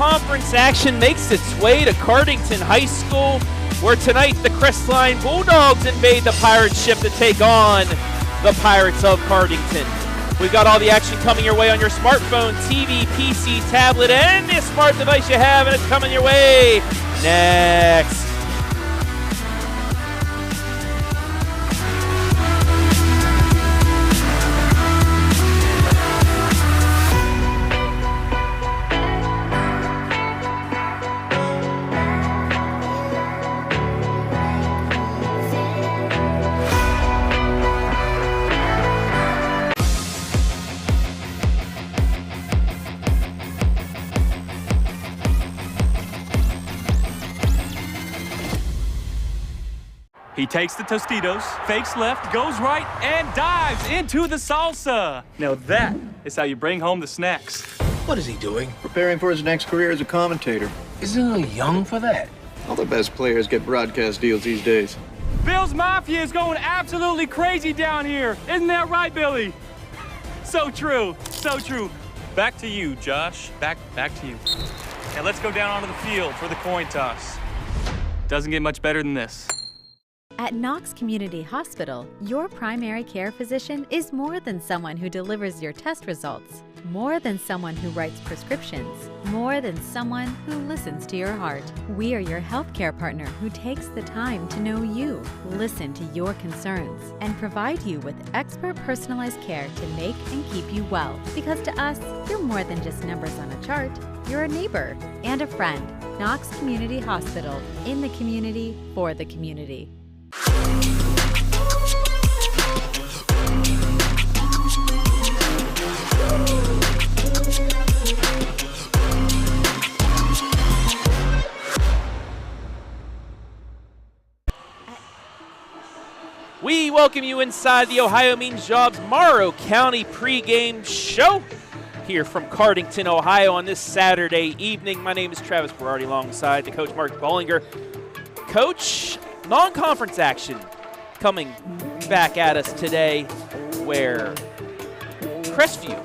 conference action makes its way to Cardington High School, where tonight the Crestline Bulldogs invade the Pirate ship to take on the Pirates of Cardington. We've got all the action coming your way on your smartphone, TV, PC, tablet, any smart device you have, and it's coming your way next. He takes the Tostitos, fakes left, goes right, and dives into the salsa. Now that is how you bring home the snacks. What is he doing? Preparing for his next career as a commentator. Isn't he a little young for that? All the best players get broadcast deals these days. Bill's Mafia is going absolutely crazy down here. Isn't that right, Billy? So true, so true. Back to you, Josh. Back to you. Now let's go down onto the field for the coin toss. Doesn't get much better than this. At Knox Community Hospital, your primary care physician is more than someone who delivers your test results, more than someone who writes prescriptions, more than someone who listens to your heart. We are your healthcare partner who takes the time to know you, listen to your concerns, and provide you with expert personalized care to make and keep you well. Because to us, you're more than just numbers on a chart. You're a neighbor and a friend. Knox Community Hospital, in the community, for the community. We welcome you inside the Ohiomeansjobs Morrow County pregame show here from Cardington, Ohio on this Saturday evening. My name is Travis Berardi alongside the coach Mark Bollinger. Coach, non-conference action coming back at us today where Crestline,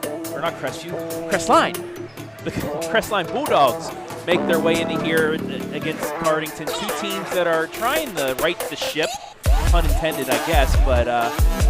the Crestline Bulldogs make their way into here against Cardington, two teams that are trying to right the ship. Unintended, I guess, but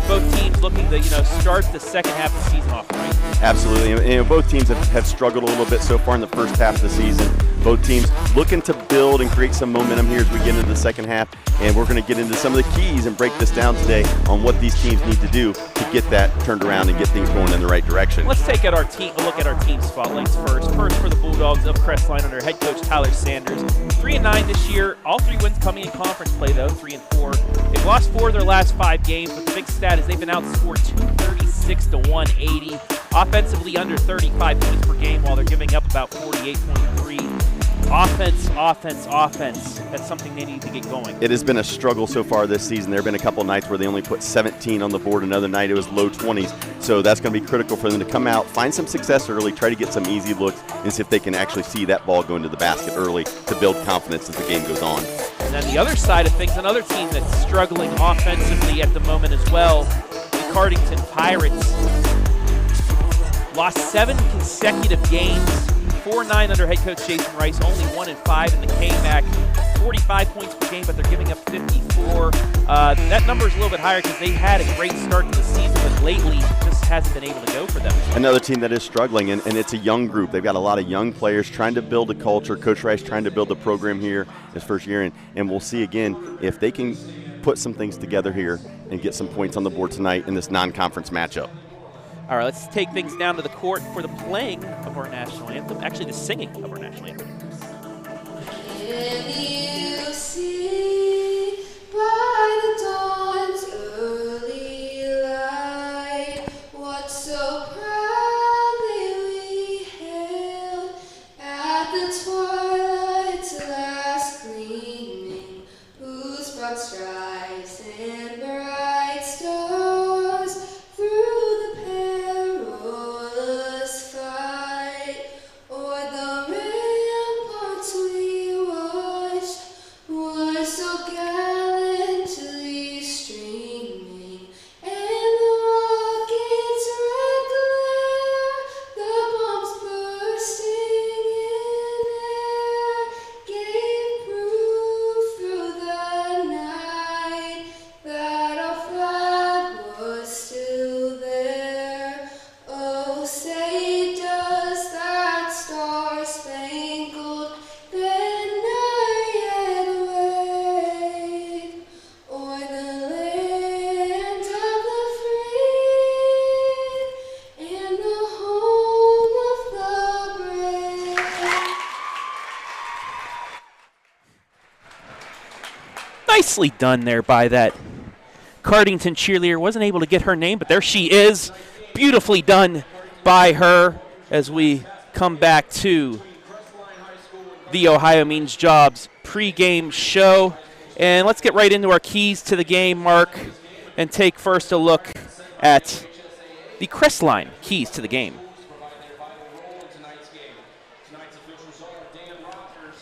both teams looking to, start the second half of the season off right. Absolutely. And both teams have struggled a little bit so far in the first half of the season. Both teams looking to build and create some momentum here as we get into the second half. And we're going to get into some of the keys and break this down today on what these teams need to do to get that turned around and get things going in the right direction. Let's take a look at our team spotlights first. First for the Bulldogs of Crestline under head coach Tyler Sanders. 3-9 this year. All 3 wins coming in conference play, though, 3-4. They've lost 4 of their last 5 games, but the big stat is they've been outscored 236 to 180. Offensively under 35 points per game while they're giving up about 48.3. Offense. That's something they need to get going. It has been a struggle so far this season. There have been a couple nights where they only put 17 on the board. Another night it was low 20s. So that's going to be critical for them to come out, find some success early, try to get some easy looks, and see if they can actually see that ball go into the basket early to build confidence as the game goes on. And then the other side of things, another team that's struggling offensively at the moment as well, the Cardington Pirates. Lost 7 consecutive games. 4-9 under head coach Jason Rice, only 1-5 in the K-MAC. 45 points per game, but they're giving up 54. That number is a little bit higher because they had a great start to the season, but lately just hasn't been able to go for them. Another team that is struggling, and it's a young group. They've got a lot of young players trying to build a culture. Coach Rice trying to build the program here his first year, and we'll see again if they can put some things together here and get some points on the board tonight in this non-conference matchup. All right, let's take things down to the court for the playing of our national anthem. Actually, the singing of our national anthem. Can you see by the dawn's early light what so proudly we hailed at the twilight's last gleaming, whose broad stripes and bright stars through the perilous fight o'er the ramparts we watched were so gallantly streaming, and the rocket's red glare, the bombs bursting in air, gave proof through the night that our flag was still there. Oh, say does that star-spangled banner yet wave o'er the land of the free and the home of the brave? Nicely done there by that Cardington cheerleader. Wasn't able to get her name, but there she is. Beautifully done by her as we come back to the Ohiomeansjobs pregame show. And let's get right into our keys to the game, Mark, and take first a look at the Crestline keys to the game.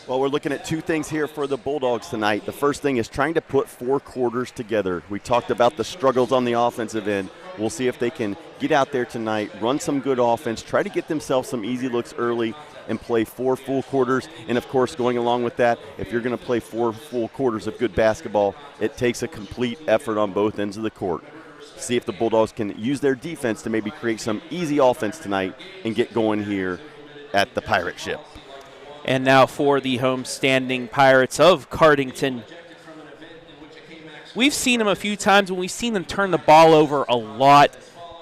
Well, we're looking at 2 things here for the Bulldogs tonight. The first thing is trying to put 4 quarters together. We talked about the struggles on the offensive end. We'll see if they can get out there tonight, run some good offense, try to get themselves some easy looks early, and play 4 full quarters. And, of course, going along with that, if you're going to play 4 full quarters of good basketball, it takes a complete effort on both ends of the court. See if the Bulldogs can use their defense to maybe create some easy offense tonight and get going here at the Pirate Ship. And now for the homestanding Pirates of Cardington. We've seen them a few times when we've seen them turn the ball over a lot.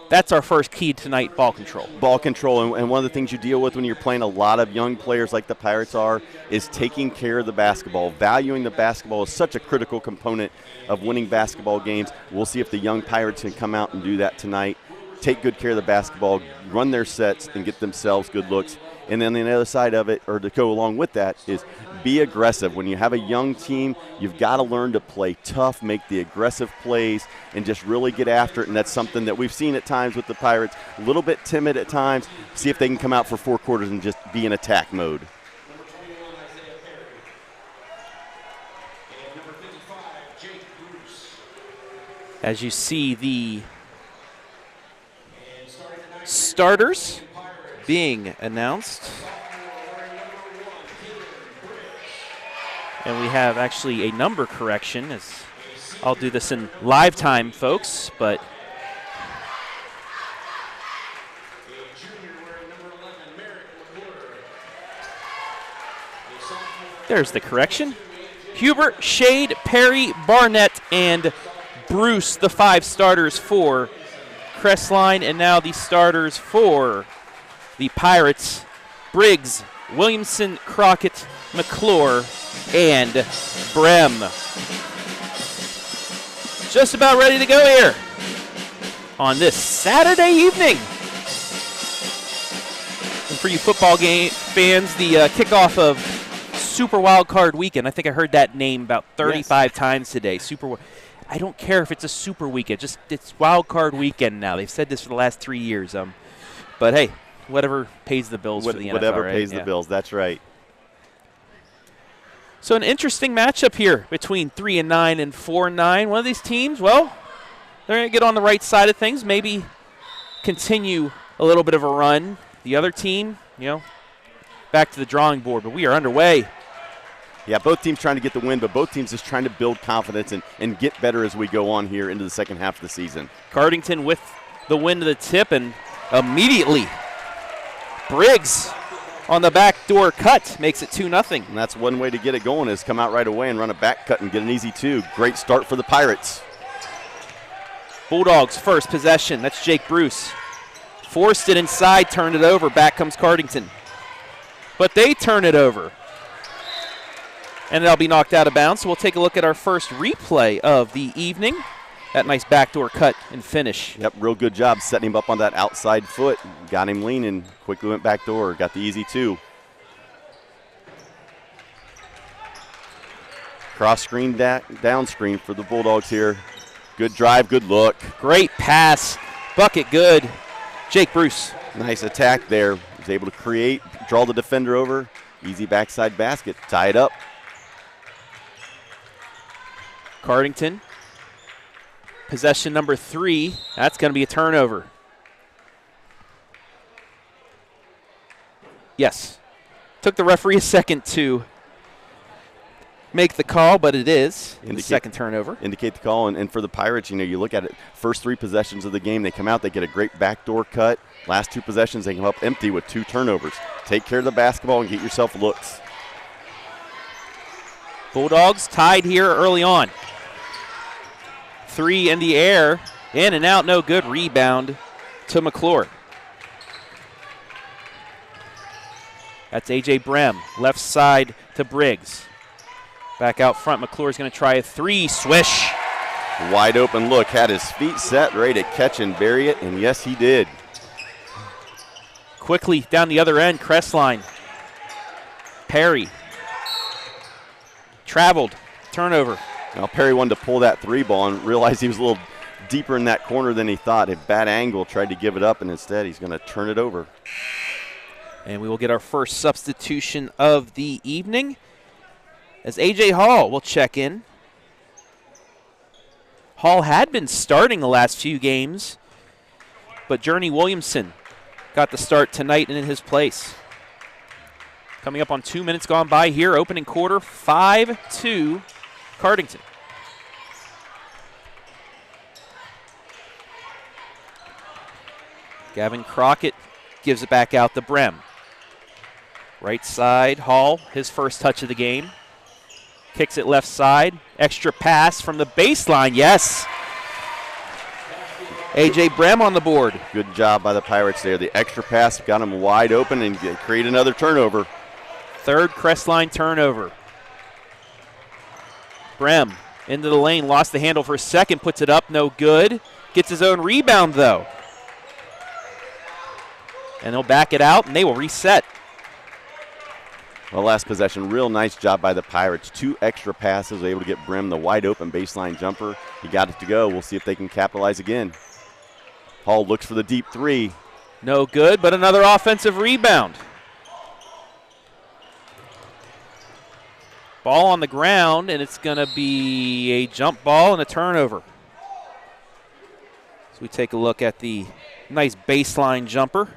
That's our first key tonight, ball control. Ball control, and one of the things you deal with when you're playing a lot of young players like the Pirates are is taking care of the basketball. Valuing the basketball is such a critical component of winning basketball games. We'll see if the young Pirates can come out and do that tonight. Take good care of the basketball, run their sets, and get themselves good looks. And then the other side of it, or to go along with that, is be aggressive. When you have a young team, you've got to learn to play tough, make the aggressive plays, and just really get after it. And that's something that we've seen at times with the Pirates. A little bit timid at times. See if they can come out for 4 quarters and just be in attack mode. As you see the starters being announced. And we have actually a number correction. As I'll do this in live time, folks, but There's the correction. Hubert, Shade, Perry, Barnett, and Bruce, the 5 starters for Crestline, and now the starters for the Pirates. Briggs, Williamson, Crockett, McClure, and Brem. Just about ready to go here on this Saturday evening. And for you football game fans, the kickoff of Super Wild Card Weekend. I think I heard that name about 35 times today. I don't care if it's a super weekend. Just it's Wild Card Weekend now. They've said this for the last 3 years. But hey, whatever pays the bills for the NFL. Whatever right? pays the bills. That's right. So an interesting matchup here between 3-9 and 4-9. One of these teams, well, they're going to get on the right side of things. Maybe continue a little bit of a run. The other team, back to the drawing board. But we are underway. Yeah, both teams trying to get the win, but both teams just trying to build confidence and get better as we go on here into the second half of the season. Cardington with the win to the tip, and immediately Briggs on the backdoor cut makes it 2-0. And that's one way to get it going is come out right away and run a back cut and get an easy 2. Great start for the Pirates. Bulldogs first possession. That's Jake Bruce. Forced it inside, turned it over. Back comes Cardington. But they turn it over. And they'll be knocked out of bounds. So we'll take a look at our first replay of the evening. That nice backdoor cut and finish. Yep, real good job setting him up on that outside foot. Got him leaning, quickly went backdoor, got the easy 2. Cross screen, down screen for the Bulldogs here. Good drive, good look. Great pass, bucket good. Jake Bruce. Nice attack there. Was able to create, draw the defender over. Easy backside basket, tie it up. Cardington. Possession number 3. That's going to be a turnover. Yes. Took the referee a second to make the call, but it is the second turnover. Indicate the call, and for the Pirates, you look at it, first 3 possessions of the game, they come out, they get a great backdoor cut. Last 2 possessions, they come up empty with 2 turnovers. Take care of the basketball and get yourself looks. Bulldogs tied here early on. 3 in the air, in and out, no good. Rebound to McClure. That's A.J. Brem, left side to Briggs. Back out front, McClure's going to try a 3, swish. Wide open look, had his feet set, ready to catch and bury it, and yes, he did. Quickly down the other end, Crestline. Perry. Traveled, turnover. Now Perry wanted to pull that 3 ball and realized he was a little deeper in that corner than he thought. A bad angle, tried to give it up, and instead he's going to turn it over. And we will get our first substitution of the evening as A.J. Hall will check in. Hall had been starting the last few games, but Journey Williamson got the start tonight and in his place. Coming up on 2 minutes gone by here, opening quarter, 5-2 Cardington. Gavin Crockett gives it back out to Brem. Right side, Hall, his first touch of the game. Kicks it left side. Extra pass from the baseline, yes. A.J. Brem on the board. Good job by the Pirates there. The extra pass got him wide open and create another turnover. Third Crestline turnover. Brem into the lane, lost the handle for a second, puts it up, no good. Gets his own rebound, though. And they'll back it out, and they will reset. Well, last possession, real nice job by the Pirates. 2 extra passes, able to get Brem the wide open baseline jumper. He got it to go. We'll see if they can capitalize again. Hall looks for the deep 3. No good, but another offensive rebound. Ball on the ground, and it's going to be a jump ball and a turnover. So we take a look at the nice baseline jumper.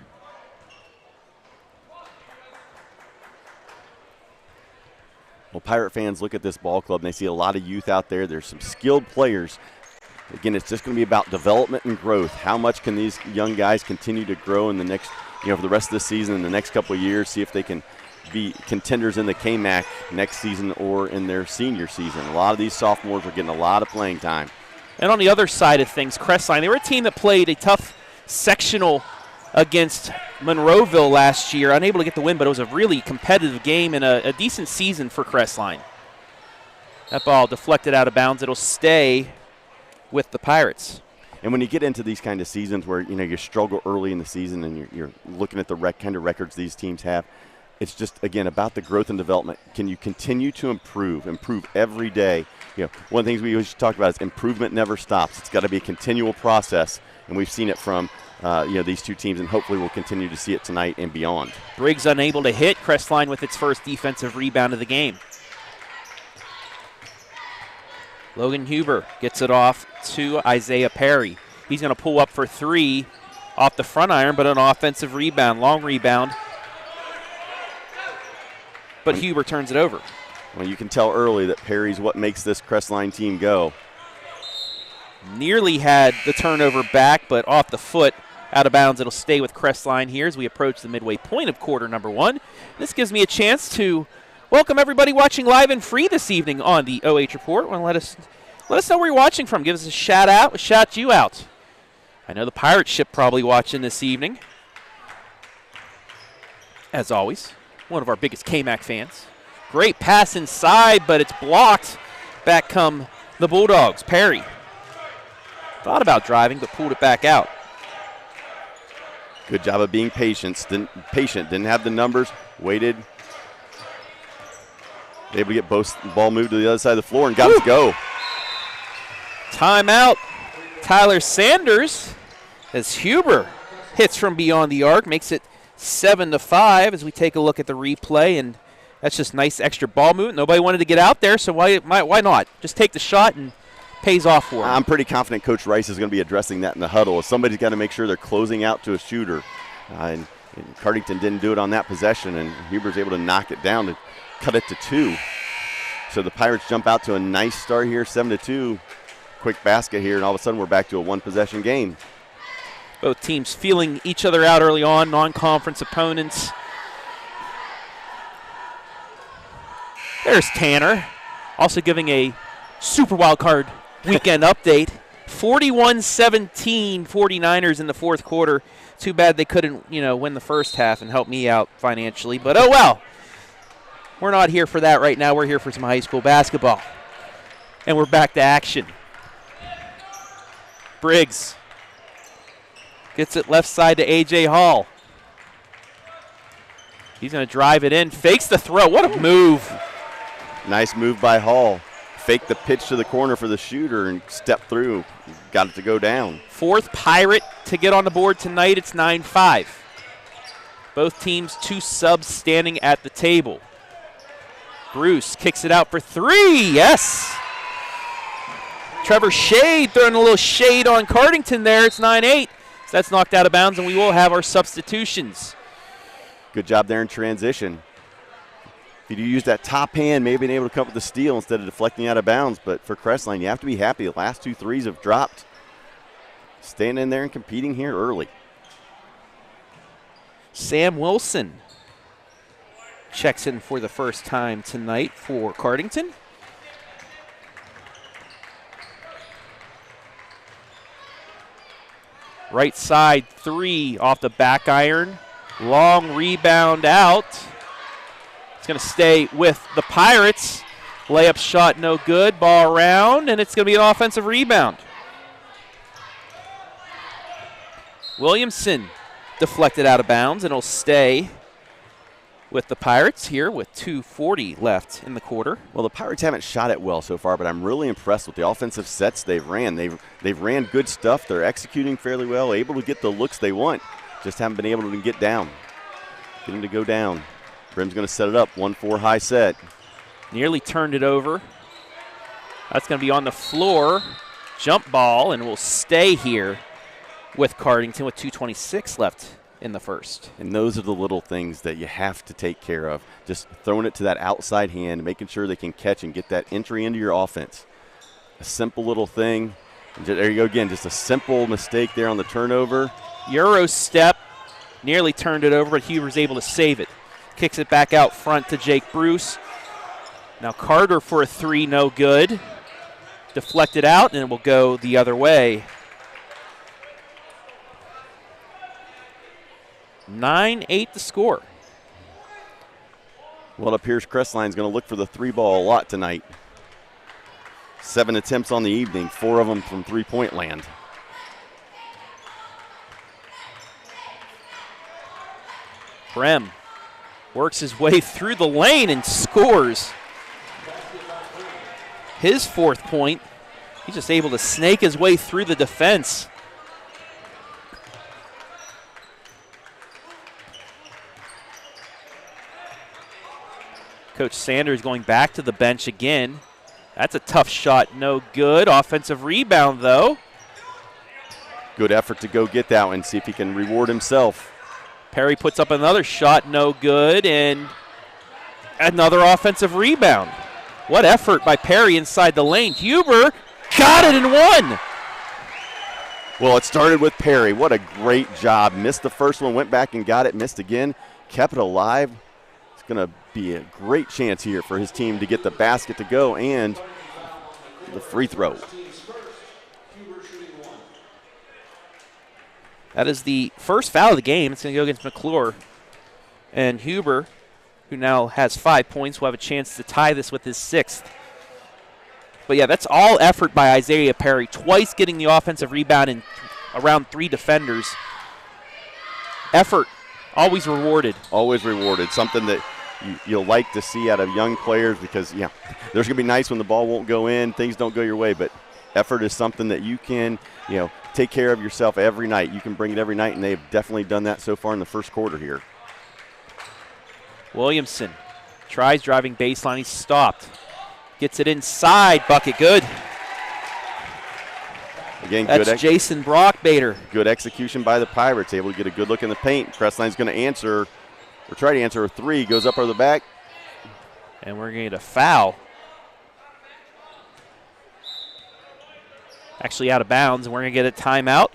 Well, Pirate fans look at this ball club, and they see a lot of youth out there. There's some skilled players. Again, it's just going to be about development and growth. How much can these young guys continue to grow in the next for the rest of the season and the next couple of years, see if they can be contenders in the KMAC next season or in their senior season. A lot of these sophomores are getting a lot of playing time. And on the other side of things, Crestline, they were a team that played a tough sectional against Monroeville last year, unable to get the win, but it was a really competitive game and a decent season for Crestline. That ball deflected out of bounds. It'll stay with the Pirates. And when you get into these kind of seasons where, you struggle early in the season and you're looking at the kind of records these teams have, it's just, again, about the growth and development. Can you continue to improve every day? One of the things we always talk about is improvement never stops. It's got to be a continual process, and we've seen it from these two teams, and hopefully we'll continue to see it tonight and beyond. Briggs unable to hit. Crestline with its first defensive rebound of the game. Logan Huber gets it off to Isaiah Perry. He's going to pull up for three off the front iron, but an offensive rebound, long rebound. But Huber turns it over. Well, you can tell early that Perry's what makes this Crestline team go. Nearly had the turnover back, but off the foot, out of bounds. It'll stay with Crestline here as we approach the midway point of quarter number one. This gives me a chance to welcome everybody watching live and free this evening on the OH Report. Want to let us know where you're watching from. Give us a shout out. We'll shout you out. I know the Pirate ship probably watching this evening. As always, one of our biggest KMAC fans. Great pass inside, but it's blocked. Back come the Bulldogs. Perry thought about driving, but pulled it back out. Good job of being patient. Didn't have the numbers. Waited. Able to get both ball moved to the other side of the floor and got it to go. Timeout. Tyler Sanders as Huber hits from beyond the arc, makes it 7-5 as we take a look at the replay, and that's just nice extra ball movement. Nobody wanted to get out there, so why not? Just take the shot and pays off for him. I'm pretty confident Coach Rice is going to be addressing that in the huddle. Somebody's got to make sure they're closing out to a shooter. And Cardington didn't do it on that possession, and Huber's able to knock it down to cut it to 2. So the Pirates jump out to a nice start here, 7-2. Quick basket here, and all of a sudden we're back to a one-possession game. Both teams feeling each other out early on, non-conference opponents. There's Tanner, also giving a Super Wild Card weekend update. 41-17 49ers in the fourth quarter. Too bad they couldn't, win the first half and help me out financially. But oh well. We're not here for that right now. We're here for some high school basketball. And we're back to action. Briggs gets it left side to A.J. Hall. He's going to drive it in. Fakes the throw. What a move. Nice move by Hall. Faked the pitch to the corner for the shooter and stepped through. Got it to go down. Fourth Pirate to get on the board tonight. It's 9-5. Both teams 2 subs standing at the table. Bruce kicks it out for 3. Yes. Trevor Shade throwing a little shade on Cardington there. It's 9-8. So that's knocked out of bounds, and we will have our substitutions. Good job there in transition. If you use that top hand, maybe being able to come up with the steal instead of deflecting out of bounds. But for Crestline, you have to be happy. The last 2 threes have dropped. Staying in there and competing here early. Sam Wilson checks in for the first time tonight for Cardington. Right side 3 off the back iron. Long rebound out. It's going to stay with the Pirates. Layup shot no good. Ball around, and it's going to be an offensive rebound. Williamson deflected out of bounds, and it'll stay with the Pirates here with 2:40 left in the quarter. Well, the Pirates haven't shot it well so far, but I'm really impressed with the offensive sets they've ran. They've ran good stuff. They're executing fairly well, able to get the looks they want. Just haven't been able to get down. Getting to go down. Brim's going to set it up. 1-4 high set. Nearly turned it over. That's going to be on the floor. Jump ball, and will stay here with Cardington with 2:26 left in the first. And those are the little things that you have to take care of. Just throwing it to that outside hand, making sure they can catch and get that entry into your offense. A simple little thing. And there you go again, just a simple mistake there on the turnover. Euro step, Nearly turned it over, but Huber's able to save it. Kicks it back out front to Jake Bruce. Now Carter for a three, no good. Deflected out, and it will go the other way. 9-8 the score. Well, it appears Crestline's going to look for the three ball a lot tonight. 7 attempts on the evening, 4 of them from three-point land. Brem works his way through the lane and scores. His 4th point. He's just able to snake his way through the defense. Coach Sanders going back to the bench again. That's a tough shot, no good. Offensive rebound, though. Good effort to go get that one, see if he can reward himself. Perry puts up another shot, no good, and another offensive rebound. What effort by Perry inside the lane. Huber got it and won. Well, it started with Perry. What a great job. Missed the first one, went back and got it, missed again, kept it alive. It's going to be a great chance here for his team to get the basket to go and the free throw. That is the first foul of the game. It's going to go against McClure. And Huber, who now has 5 points, will have a chance to tie this with his 6th. But, yeah, that's all effort by Isaiah Perry. Twice getting the offensive rebound and around 3 defenders. Effort, always rewarded. Always rewarded. Something that you'll like to see out of young players because, yeah, there's going to be nights when the ball won't go in, things don't go your way, but effort is something that you can, take care of yourself every night. You can bring it every night, and they've definitely done that so far in the first quarter here. Williamson tries driving baseline. He's stopped. Gets it inside. Bucket good. Again, that's Jason Brockbader. Good execution by the Pirates. Able to get a good look in the paint. Crestline's going to answer, or try to answer a three. Goes up over the back. And we're going to get a foul. Actually out of bounds, and we're going to get a timeout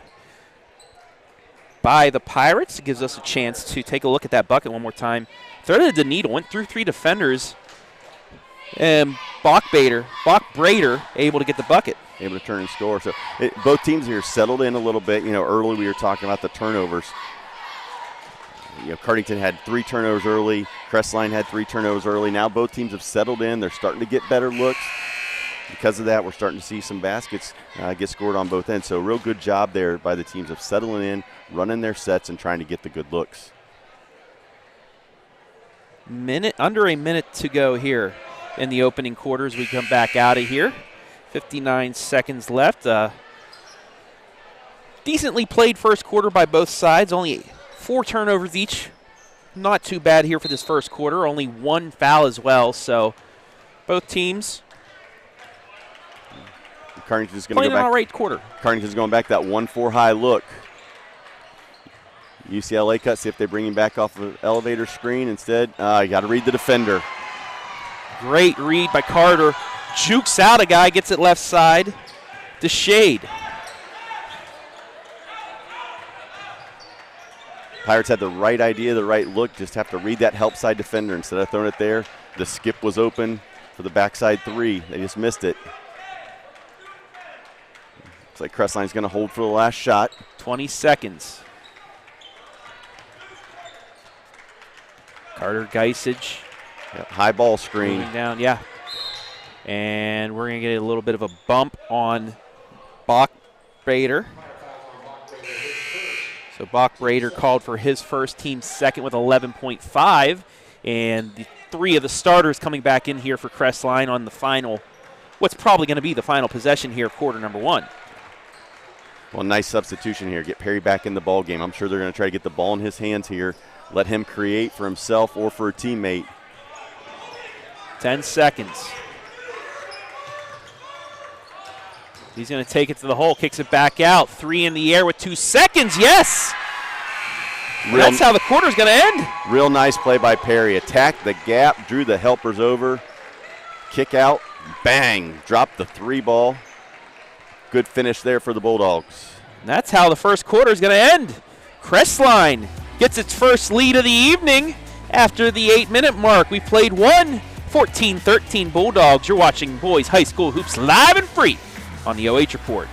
by the Pirates. It gives us a chance to take a look at that bucket one more time. Threaded the needle, went through 3 defenders, and Brockbader able to get the bucket. Able to turn and score. So both teams here settled in a little bit. Early we were talking about the turnovers. Cardington had 3 turnovers early. Crestline had 3 turnovers early. Now both teams have settled in. They're starting to get better looks. Because of that, we're starting to see some baskets get scored on both ends. So real good job there by the teams of settling in, running their sets, and trying to get the good looks. Under a minute to go here in the opening quarter as we come back out of here. 59 seconds left. Decently played first quarter by both sides. Only 4 turnovers each. Not too bad here for this first quarter. Only 1 foul as well. So both teams Cardington's going to go back. An all right quarter. Cardington's going back that 1-4 high look. UCLA cut, see if they bring him back off of the elevator screen instead. You got to read the defender. Great read by Carter. Jukes out a guy, gets it left side to Shade. Pirates had the right idea, the right look, just have to read that help side defender instead of throwing it there. The skip was open for the backside 3. They just missed it. Looks like Crestline's going to hold for the last shot. 20 seconds. Carter Geisage. Yep, high ball screen. Moving down, yeah. And we're going to get a little bit of a bump on Brockbader. So Brockbader called for his first, team second with 11.5. And the 3 of the starters coming back in here for Crestline on the final, what's probably going to be the final possession here of quarter number 1. Well, nice substitution here. Get Perry back in the ball game. I'm sure they're going to try to get the ball in his hands here. Let him create for himself or for a teammate. 10 seconds. He's going to take it to the hole, kicks it back out. 3 in the air with 2 seconds. Yes! That's how the quarter's going to end. Real nice play by Perry. Attacked the gap, drew the helpers over. Kick out, bang, dropped the 3 ball. Good finish there for the Bulldogs. And that's how the first quarter is going to end. Crestline gets its first lead of the evening after the 8-minute mark. We played one. 14-13 Bulldogs. You're watching boys high school hoops live and free on the OH Report.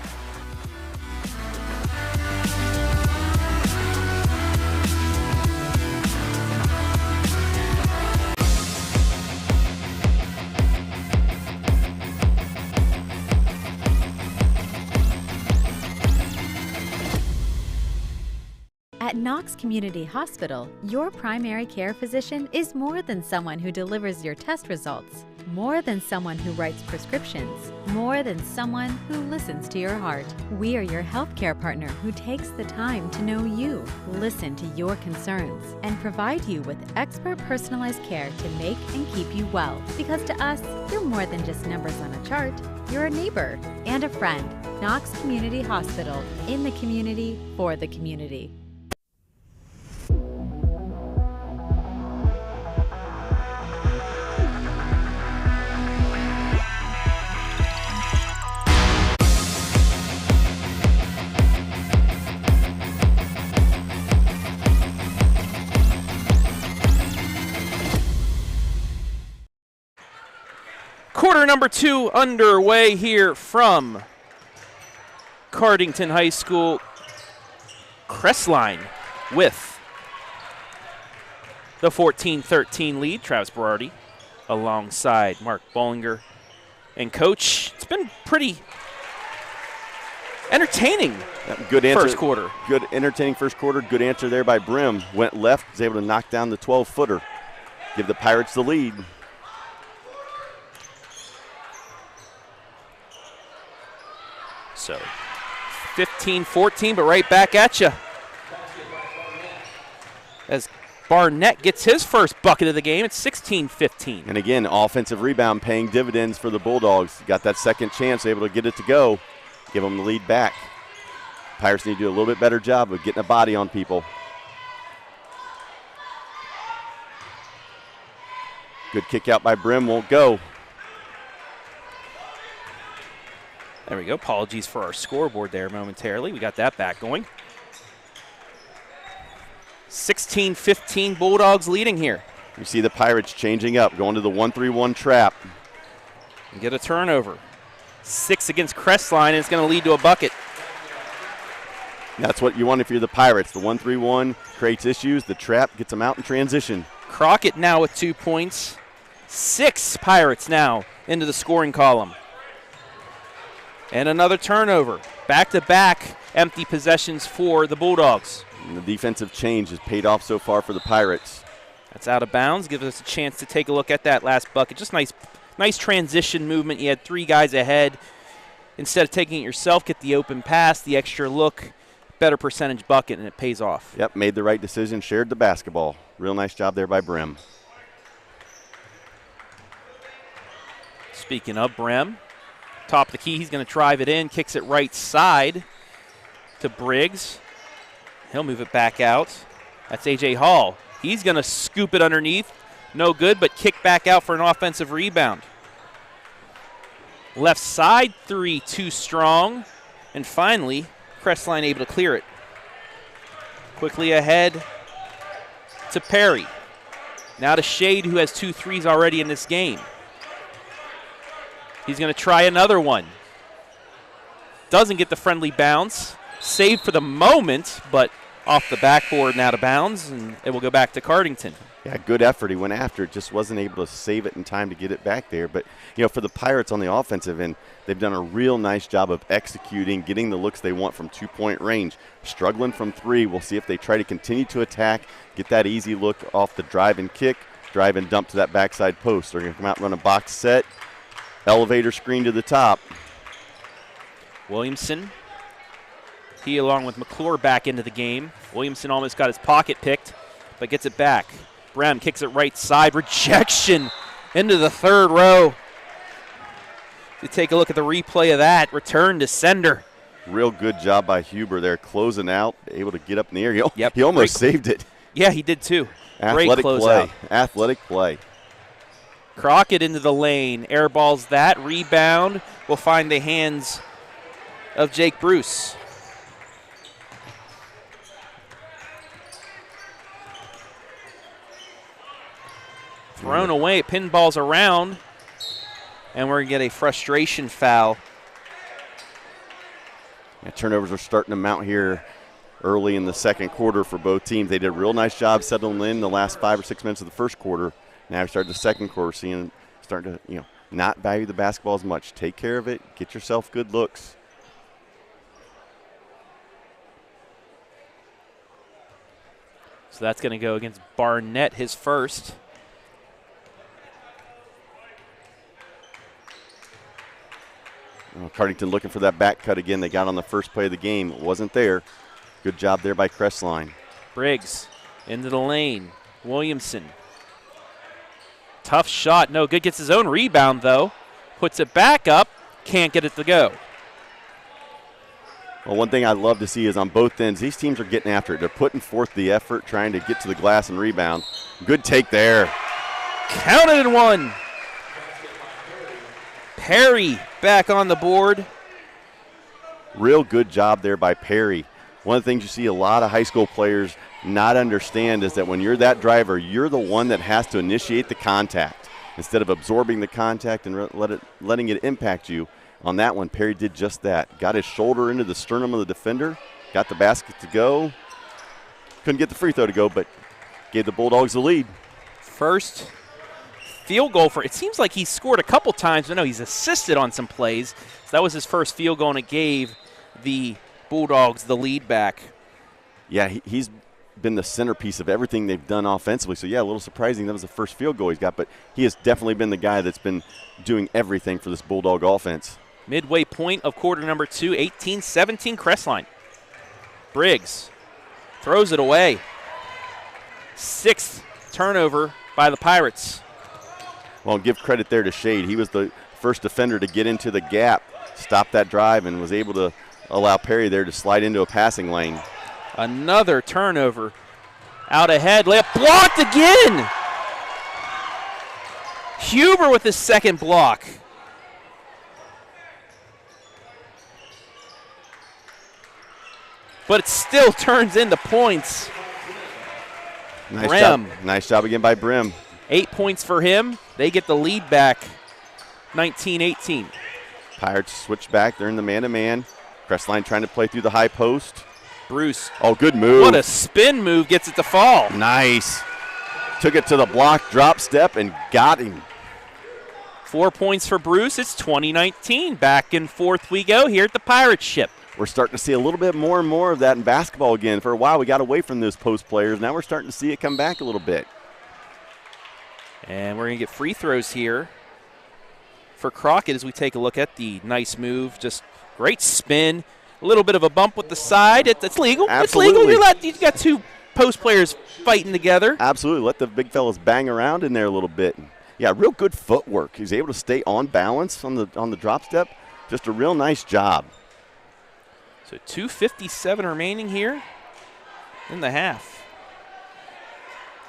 At Knox Community Hospital, your primary care physician is more than someone who delivers your test results, more than someone who writes prescriptions, more than someone who listens to your heart. We are your healthcare partner who takes the time to know you, listen to your concerns, and provide you with expert personalized care to make and keep you well. Because to us, you're more than just numbers on a chart. You're a neighbor and a friend. Knox Community Hospital, in the community, for the community. Quarter number 2 underway here from Cardington High School. Crestline with the 14-13 lead. Travis Berardi alongside Mark Bollinger. And Coach, it's been pretty entertaining good answer. First quarter. Good entertaining first quarter. Good answer there by Brim. Went left, was able to knock down the 12-footer. Give the Pirates the lead. So 15-14, but right back at you. As Barnett gets his first bucket of the game, it's 16-15. And again, offensive rebound paying dividends for the Bulldogs. Got that second chance, able to get it to go. Give them the lead back. Pirates need to do a little bit better job of getting a body on people. Good kick out by Brim, won't go. There we go. Apologies for our scoreboard there momentarily. We got that back going. 16-15 Bulldogs leading here. You see the Pirates changing up, going to the 1-3-1 trap. And get a turnover. 6 against Crestline, and it's going to lead to a bucket. That's what you want if you're the Pirates. The 1-3-1 creates issues. The trap gets them out in transition. Crockett now with 2 points. 6 Pirates now into the scoring column. And another turnover. Back-to-back empty possessions for the Bulldogs. And the defensive change has paid off so far for the Pirates. That's out of bounds. Gives us a chance to take a look at that last bucket. Just nice transition movement. You had 3 guys ahead. Instead of taking it yourself, get the open pass, the extra look, better percentage bucket, and it pays off. Yep, made the right decision, shared the basketball. Real nice job there by Brim. Speaking of Brim, top of the key, he's going to drive it in, kicks it right side to Briggs. He'll move it back out. That's A.J. Hall. He's going to scoop it underneath. No good, but kick back out for an offensive rebound. Left side three, too strong. And finally, Crestline able to clear it. Quickly ahead to Perry. Now to Shade, who has 2 threes already in this game. He's going to try another one. Doesn't get the friendly bounce. Saved for the moment, but off the backboard and out of bounds, and it will go back to Cardington. Yeah, good effort. He went after it, just wasn't able to save it in time to get it back there. But, you know, for the Pirates on the offensive end, they've done a real nice job of executing, getting the looks they want from 2-point range. Struggling from 3. We'll see if they try to continue to attack, get that easy look off the drive and kick, drive and dump to that backside post. They're going to come out and run a box set, elevator screen to the top. Williamson, he along with McClure back into the game. Williamson almost got his pocket picked, but gets it back. Brem kicks it right side. Rejection into the third row. To take a look at the replay of that. Return to sender. Real good job by Huber there, closing out, able to get up in the air. Yep, He almost saved it. Yeah, he did too. Athletic Great play. closeout. Athletic play. Crockett into the lane. Airballs that. Rebound will find the hands of Jake Bruce. Thrown away, it pinballs around, and we're going to get a frustration foul. Yeah, turnovers are starting to mount here early in the second quarter for both teams. They did a real nice job settling in the last 5 or 6 minutes of the first quarter. Now we started the second quarter, starting to not value the basketball as much. Take care of it. Get yourself good looks. So that's going to go against Barnett, his first. Cardington looking for that back cut again. They got on the first play of the game. It wasn't there. Good job there by Crestline. Briggs into the lane. Williamson. Tough shot. No good. Gets his own rebound, though. Puts it back up. Can't get it to go. Well, one thing I love to see is on both ends, these teams are getting after it. They're putting forth the effort, trying to get to the glass and rebound. Good take there. Counted in one. Perry back on the board. Real good job there by Perry. One of the things you see a lot of high school players not understand is that when you're that driver, you're the one that has to initiate the contact instead of absorbing the contact and letting it impact you. On that one, Perry did just that. Got his shoulder into the sternum of the defender, got the basket to go. Couldn't get the free throw to go, but gave the Bulldogs the lead. First field goal for, it seems like he's scored a couple times, but no, he's assisted on some plays. So that was his first field goal, and it gave the Bulldogs the lead back. Yeah, he's been the centerpiece of everything they've done offensively. So, yeah, a little surprising that was the first field goal he's got, but he has definitely been the guy that's been doing everything for this Bulldog offense. Midway point of quarter number 2, 18-17 Crestline. Briggs throws it away. 6th turnover by the Pirates. Well, give credit there to Shade. He was the first defender to get into the gap, stop that drive, and was able to allow Perry there to slide into a passing lane. Another turnover. Out ahead, layup blocked again. Huber with his second block. But it still turns into points. Brim. Nice job again by Brim. 8 points for him. They get the lead back, 19-18. Pirates switch back. They're in the man-to-man. Crestline trying to play through the high post. Bruce. Oh, good move. What a spin move. Gets it to fall. Nice. Took it to the block, drop step, and got him. 4 points for Bruce. It's 20-19. Back and forth we go here at the Pirate ship. We're starting to see a little bit more and more of that in basketball again. For a while, we got away from those post players. Now we're starting to see it come back a little bit. And we're going to get free throws here for Crockett as we take a look at the nice move. Just great spin. A little bit of a bump with the side. It's legal. Absolutely. It's legal. You've got two post players fighting together. Absolutely. Let the big fellas bang around in there a little bit. Yeah, real good footwork. He's able to stay on balance on the drop step. Just a real nice job. So 2:57 remaining here in the half.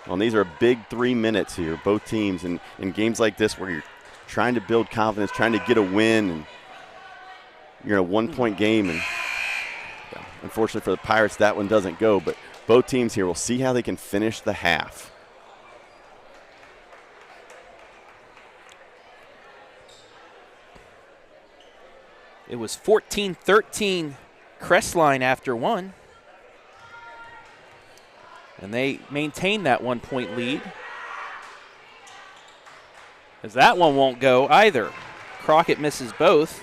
Well, and these are big 3 minutes here, both teams. And in games like this where you're trying to build confidence, trying to get a win, and you're in a one-point game. And yeah, unfortunately for the Pirates, that one doesn't go. But both teams here will see how they can finish the half. It was 14-13 Crestline after one. And they maintain that 1 point lead. As that one won't go either. Crockett misses both.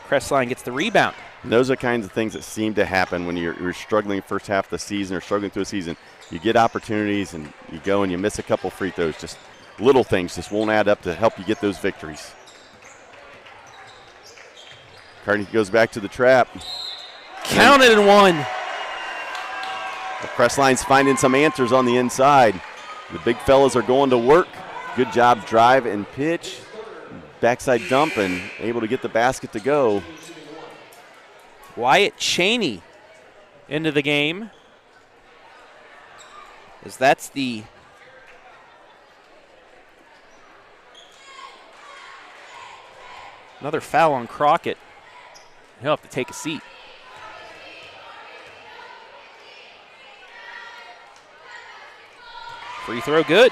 Crestline gets the rebound. And those are kinds of things that seem to happen when you're struggling first half of the season or struggling through a season. You get opportunities and you go and you miss a couple free throws. Just little things just won't add up to help you get those victories. Cardington goes back to the trap. Counted in one. The Crestline's finding some answers on the inside. The big fellas are going to work. Good job drive and pitch. Backside dump and able to get the basket to go. Wyatt Cheney into the game. As that's the another foul on Crockett. He'll have to take a seat. Free throw good.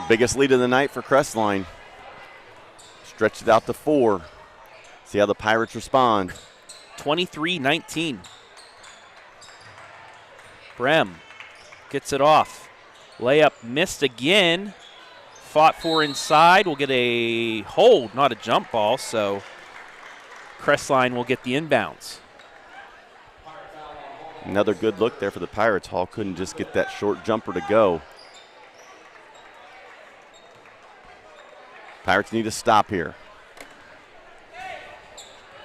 Biggest lead of the night for Crestline. Stretched it out to 4. See how the Pirates respond. 23-19. Brem gets it off. Layup missed again. Fought for inside. Will get a hold, not a jump ball, so Crestline will get the inbounds. Another good look there for the Pirates. Hall couldn't just get that short jumper to go. Pirates need to stop here.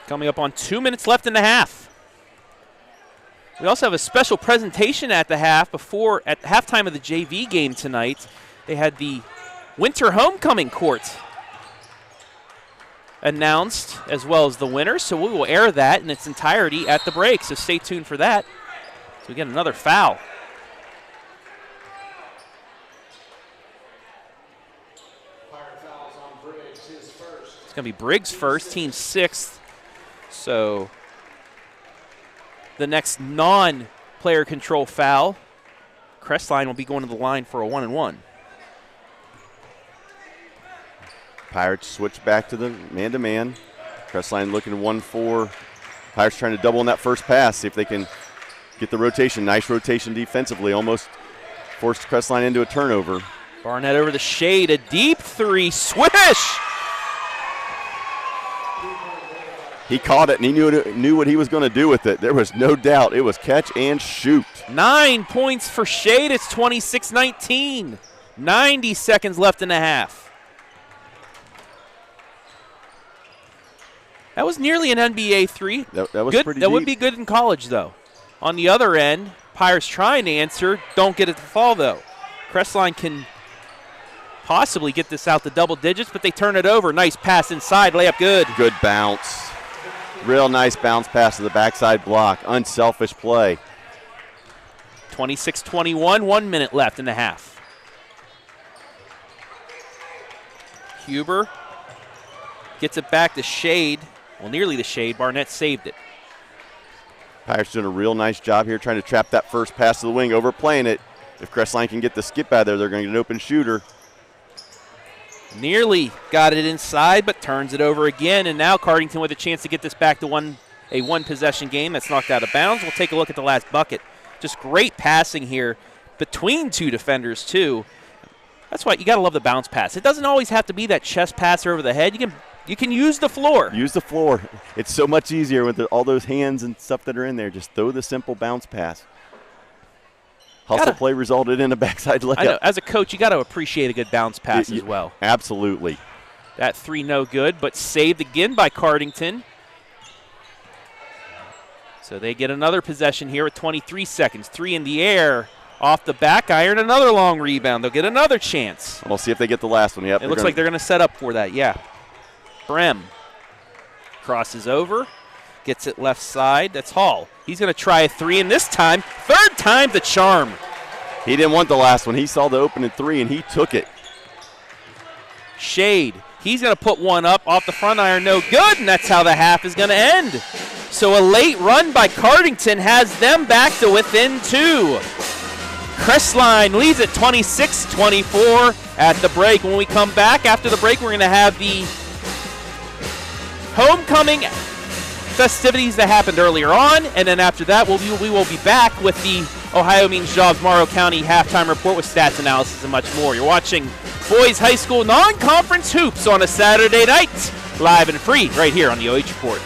Coming up on 2 minutes left in the half. We also have a special presentation at the half at halftime of the JV game tonight. They had the winter homecoming court announced as well as the winner, so we will air that in its entirety at the break, so stay tuned for that. So we get another foul. It's going to be Briggs first, team 6th. So the next non-player control foul, Crestline will be going to the line for a 1-and-1. Pirates switch back to the man-to-man. Crestline looking 1-4. Pirates trying to double on that first pass, see if they can get the rotation. Nice rotation defensively, almost forced Crestline into a turnover. Barnett over the shade, a deep 3, swish! He caught it, and he knew what he was going to do with it. There was no doubt. It was catch and shoot. 9 points for Shade. It's 26-19. 90 seconds left in the half. That was nearly an NBA 3. That was good. pretty That deep. would be good in college, though. On the other end, Pirates trying to answer. Don't get it to fall, though. Crestline can possibly get this out to double digits, but they turn it over. Nice pass inside. Layup good. Good bounce. Real nice bounce pass to the backside block. Unselfish play. 26-21, 1 minute left in the half. Huber gets it back to Shade. Well, nearly the Shade. Barnett saved it. Pirates doing a real nice job here trying to trap that first pass to the wing, overplaying it. If Crestline can get the skip out of there, they're going to get an open shooter. Nearly got it inside, but turns it over again. And now Cardington with a chance to get this back to a one-possession game that's knocked out of bounds. We'll take a look at the last bucket. Just great passing here between two defenders, too. That's why you got to love the bounce pass. It doesn't always have to be that chest passer over the head. You can use the floor. Use the floor. It's so much easier with all those hands and stuff that are in there. Just throw the simple bounce pass. Hustle play resulted in a backside layup. I know. As a coach, you got to appreciate a good bounce pass as well. Absolutely. That 3 no good, but saved again by Cardington. So they get another possession here with 23 seconds. 3 in the air. Off the back iron, another long rebound. They'll get another chance. We'll see if they get the last one. Yep, it looks like they're going to set up for that, yeah. Brem crosses over, gets it left side. That's Hall. He's going to try a 3, and this time, third time the charm. He didn't want the last one. He saw the opening 3, and he took it. Shade. He's going to put one up off the front iron. No good, and that's how the half is going to end. So a late run by Cardington has them back to within 2. Crestline leads at 26-24 at the break. When we come back after the break, we're going to have the homecoming festivities that happened earlier on, and then after that, we will be back with the Ohiomeansjobs Morrow County halftime report with stats analysis and much more. You're watching boys high school non-conference hoops on a Saturday night, live and free right here on the OH Report.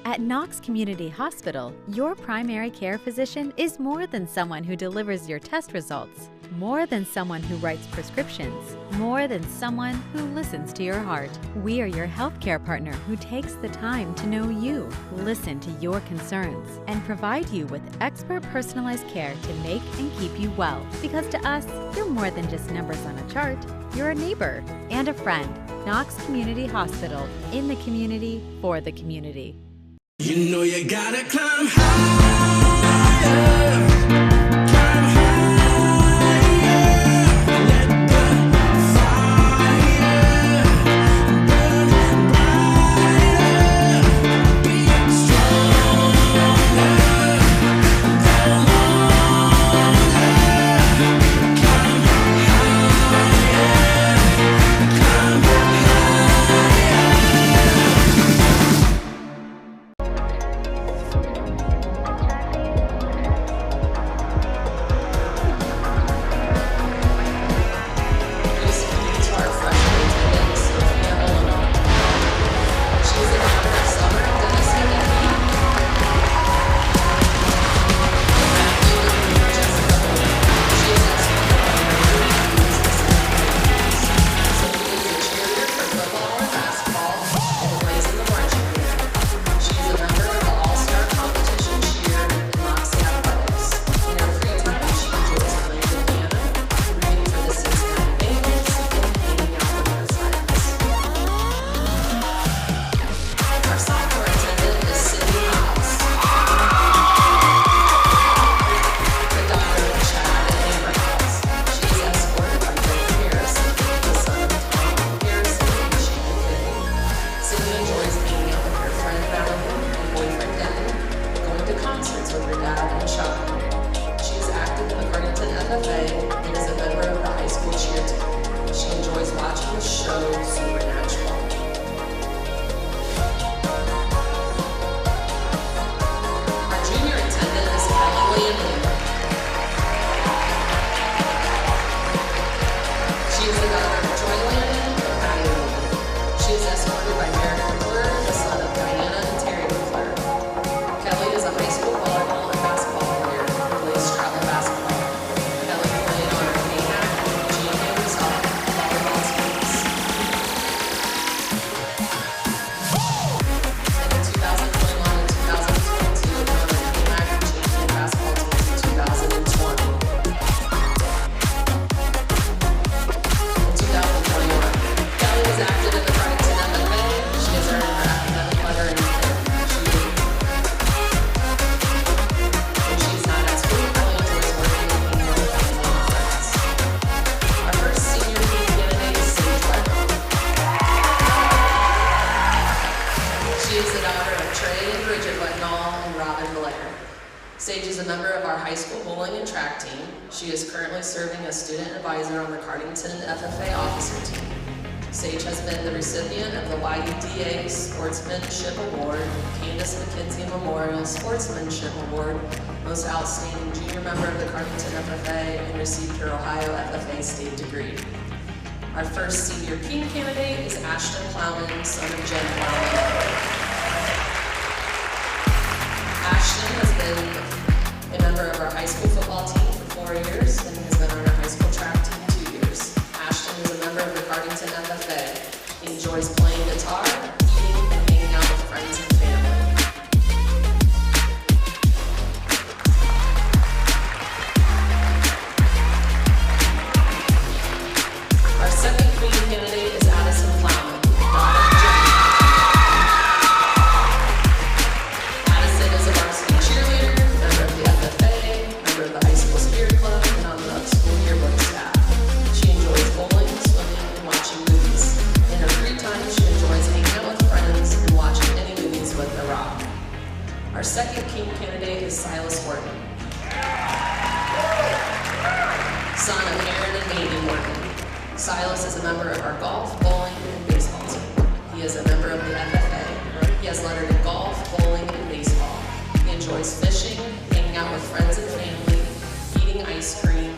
At Knox Community Hospital, your primary care physician is more than someone who delivers your test results, more than someone who writes prescriptions, more than someone who listens to your heart. We are your healthcare partner who takes the time to know you, listen to your concerns, and provide you with expert personalized care to make and keep you well. Because to us, you're more than just numbers on a chart. You're a neighbor and a friend. Knox Community Hospital, in the community, for the community. You know you gotta climb higher. Sage is a member of our high school bowling and track team. She is currently serving as student advisor on the Cardington FFA officer team. Sage has been the recipient of the YEDA Sportsmanship Award, Candace McKenzie Memorial Sportsmanship Award, Most Outstanding Junior Member of the Cardington FFA, and received her Ohio FFA state degree. Our first senior king candidate is Ashton Plowman, son of Jen Plowman. Ashton has been a member of our high school football team for 4 years and has been on our high school track team 2 years. Ashton is a member of the Cardington FFA. He enjoys playing guitar, eating, and hanging out with friends and family. Our second queen candidate is Addison Plowman, daughter of Jenny. Addison is a varsity cheerleader, member of the FFA, member of the high school spirit club, and on the school yearbook staff. She enjoys bowling, swimming, and watching movies. In her free time, she enjoys hanging out with friends and watching any movies with The Rock. Our second king candidate is Silas Morton, son of Aaron and Amy Morton. Silas is a member of our golf, bowling, and baseball team. He is a member of the FFA. He has lettered in golf, bowling, and baseball. He enjoys fishing, hanging out with friends and family, eating ice cream,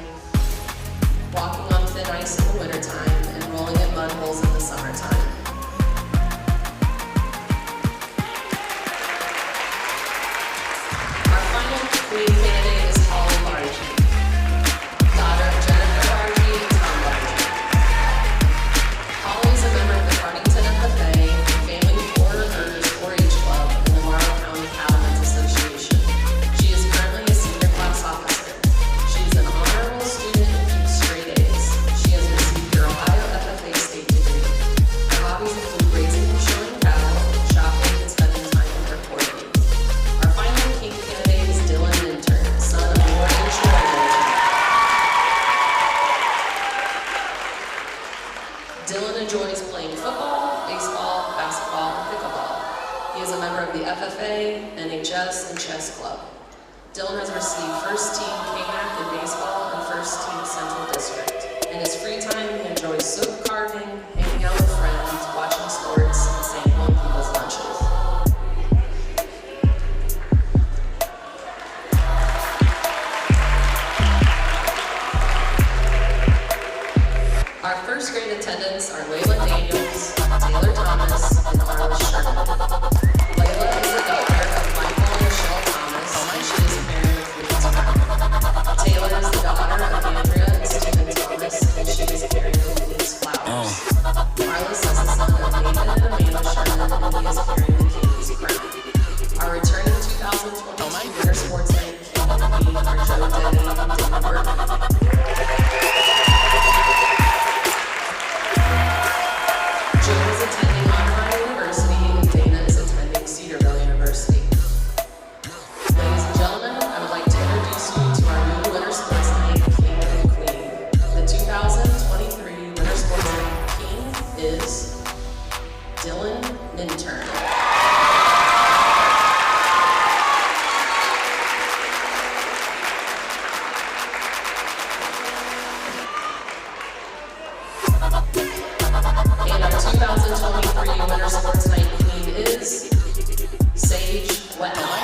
walking on thin ice in the wintertime, and rolling in mud holes in the summertime. is a member of the FFA, NHS, and Chess Club. Dylan has received first team KMAC in baseball and first team Central District. In his free time, he enjoys soap carving, hanging out with friends, watching sports, and sampling people's lunches. Our first grade attendants are Layla Daniels, Taylor Thomas, and Arliss Sherman. Layla is the daughter of Michael and Michelle Thomas, and she is married with Louise Brown. Taylor is the daughter of Andrea and Stephen Thomas, and she is married with Louise Flowers. Arliss is the son of Nathan and Amanda Sherman, and he is carrying the King's crown. Our returning 2022 Winter Sports Night King and Queen are Joe Denny and Dana Burton. Joe is attending Ohio University and Dana is attending Cedarville University. Ladies and gentlemen, I would like to introduce you to our new Winter Sports Night King and Queen. The 2023 Winter Sports Night King is Dylan Minturn. And our 2023 Winter Sports Night Queen is Sage Wetmore.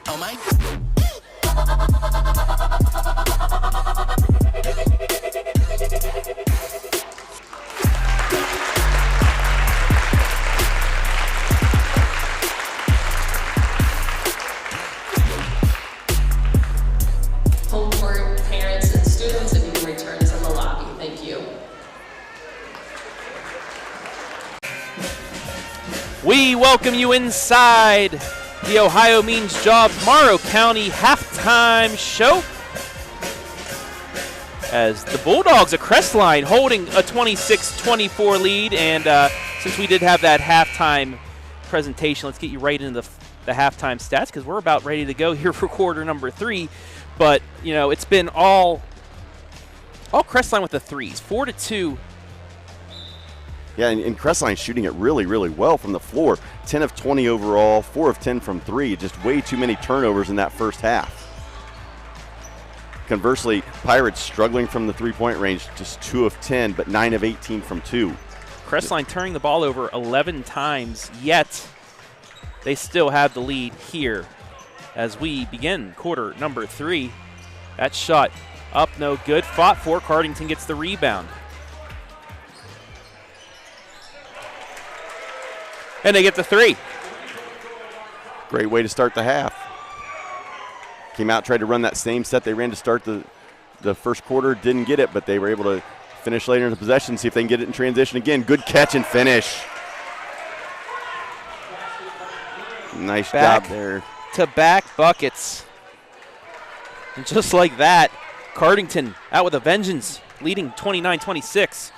Oh my. Home court, parents, and students, and you can return to the lobby. Thank you. We welcome you inside the Ohiomeansjobs Morrow County halftime show as the Bulldogs of Crestline holding a 26-24 lead. And since we did have that halftime presentation, let's get you right into the halftime stats because we're about ready to go here for quarter number 3. But, you know, it's been all Crestline with the threes, 4-2. Yeah, and Crestline shooting it really, really well from the floor. 10 of 20 overall, 4 of 10 from 3. Just way too many turnovers in that first half. Conversely, Pirates struggling from the three-point range, just 2 of 10, but 9 of 18 from 2. Crestline turning the ball over 11 times, yet they still have the lead here as we begin quarter number 3. That shot up, no good. Fought for. Cardington gets the rebound. And they get the 3. Great way to start the half. Came out, tried to run that same set they ran to start the first quarter. Didn't get it, but they were able to finish later in the possession, see if they can get it in transition again. Good catch and finish. Nice job there. Back buckets. And just like that, Cardington out with a vengeance, leading 29-26.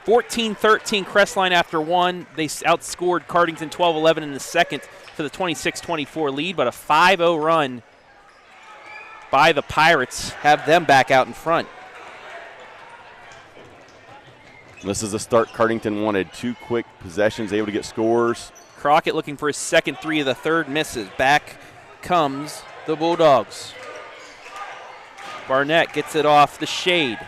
14-13 Crestline after one. They outscored Cardington 12-11 in the second for the 26-24 lead, but a 5-0 run by the Pirates have them back out in front. This is a start Cardington wanted. 2 quick possessions, able to get scores. Crockett looking for his second 3 of the third, misses. Back comes the Bulldogs. Barnett gets it off the shade.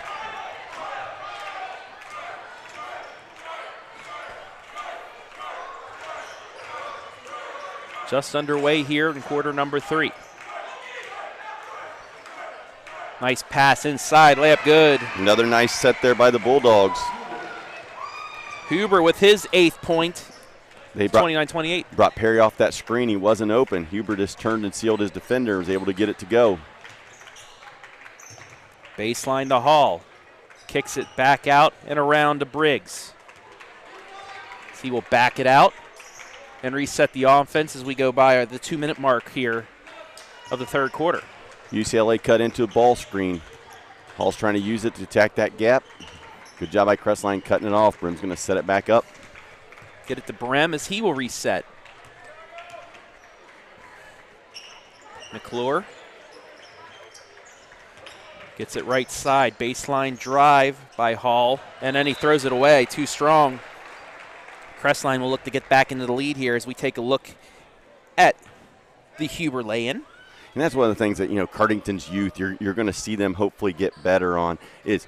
Just underway here in quarter number 3. Nice pass inside, layup good. Another nice set there by the Bulldogs. Huber with his 8th point. They 29-28. Brought Perry off that screen. He wasn't open. Huber just turned and sealed his defender, was able to get it to go. Baseline to Hall. Kicks it back out and around to Briggs. He will back it out and reset the offense as we go by the 2-minute mark here of the third quarter. UCLA cut into a ball screen. Hall's trying to use it to attack that gap. Good job by Crestline cutting it off. Brim's going to set it back up. Get it to Brem as he will reset. McClure gets it right side. Baseline drive by Hall, and then he throws it away. Too strong. Crestline will look to get back into the lead here as we take a look at the Huber lay-in. And that's one of the things that, Cardington's youth, you're going to see them hopefully get better on is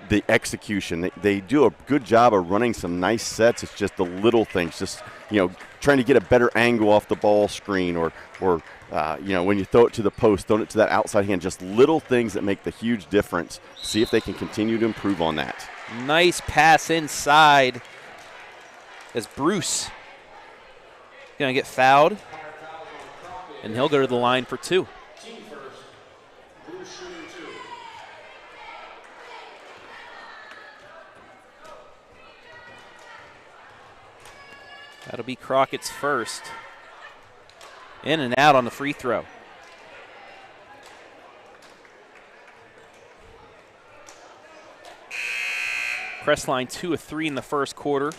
the execution. They do a good job of running some nice sets. It's just the little things, just, trying to get a better angle off the ball screen or when you throw it to the post, throwing it to that outside hand, just little things that make the huge difference. See if they can continue to improve on that. Nice pass inside as Bruce going to get fouled, and he'll go to the line for 2. That'll be Crockett's first. In and out on the free throw. Crestline 2 of 3 in the first quarter,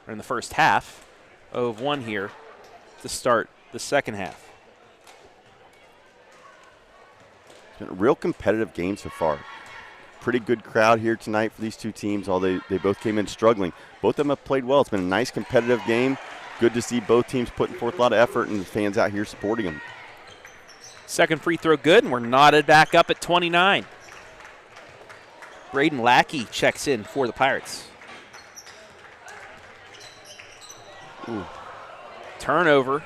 or in the first half. 0 of 1 here to start the second half. It's been a real competitive game so far. Pretty good crowd here tonight for these two teams, although they both came in struggling. Both of them have played well. It's been a nice competitive game. Good to see both teams putting forth a lot of effort and the fans out here supporting them. Second free throw good, and we're knotted back up at 29. Braden Lackey checks in for the Pirates. Ooh. Turnover.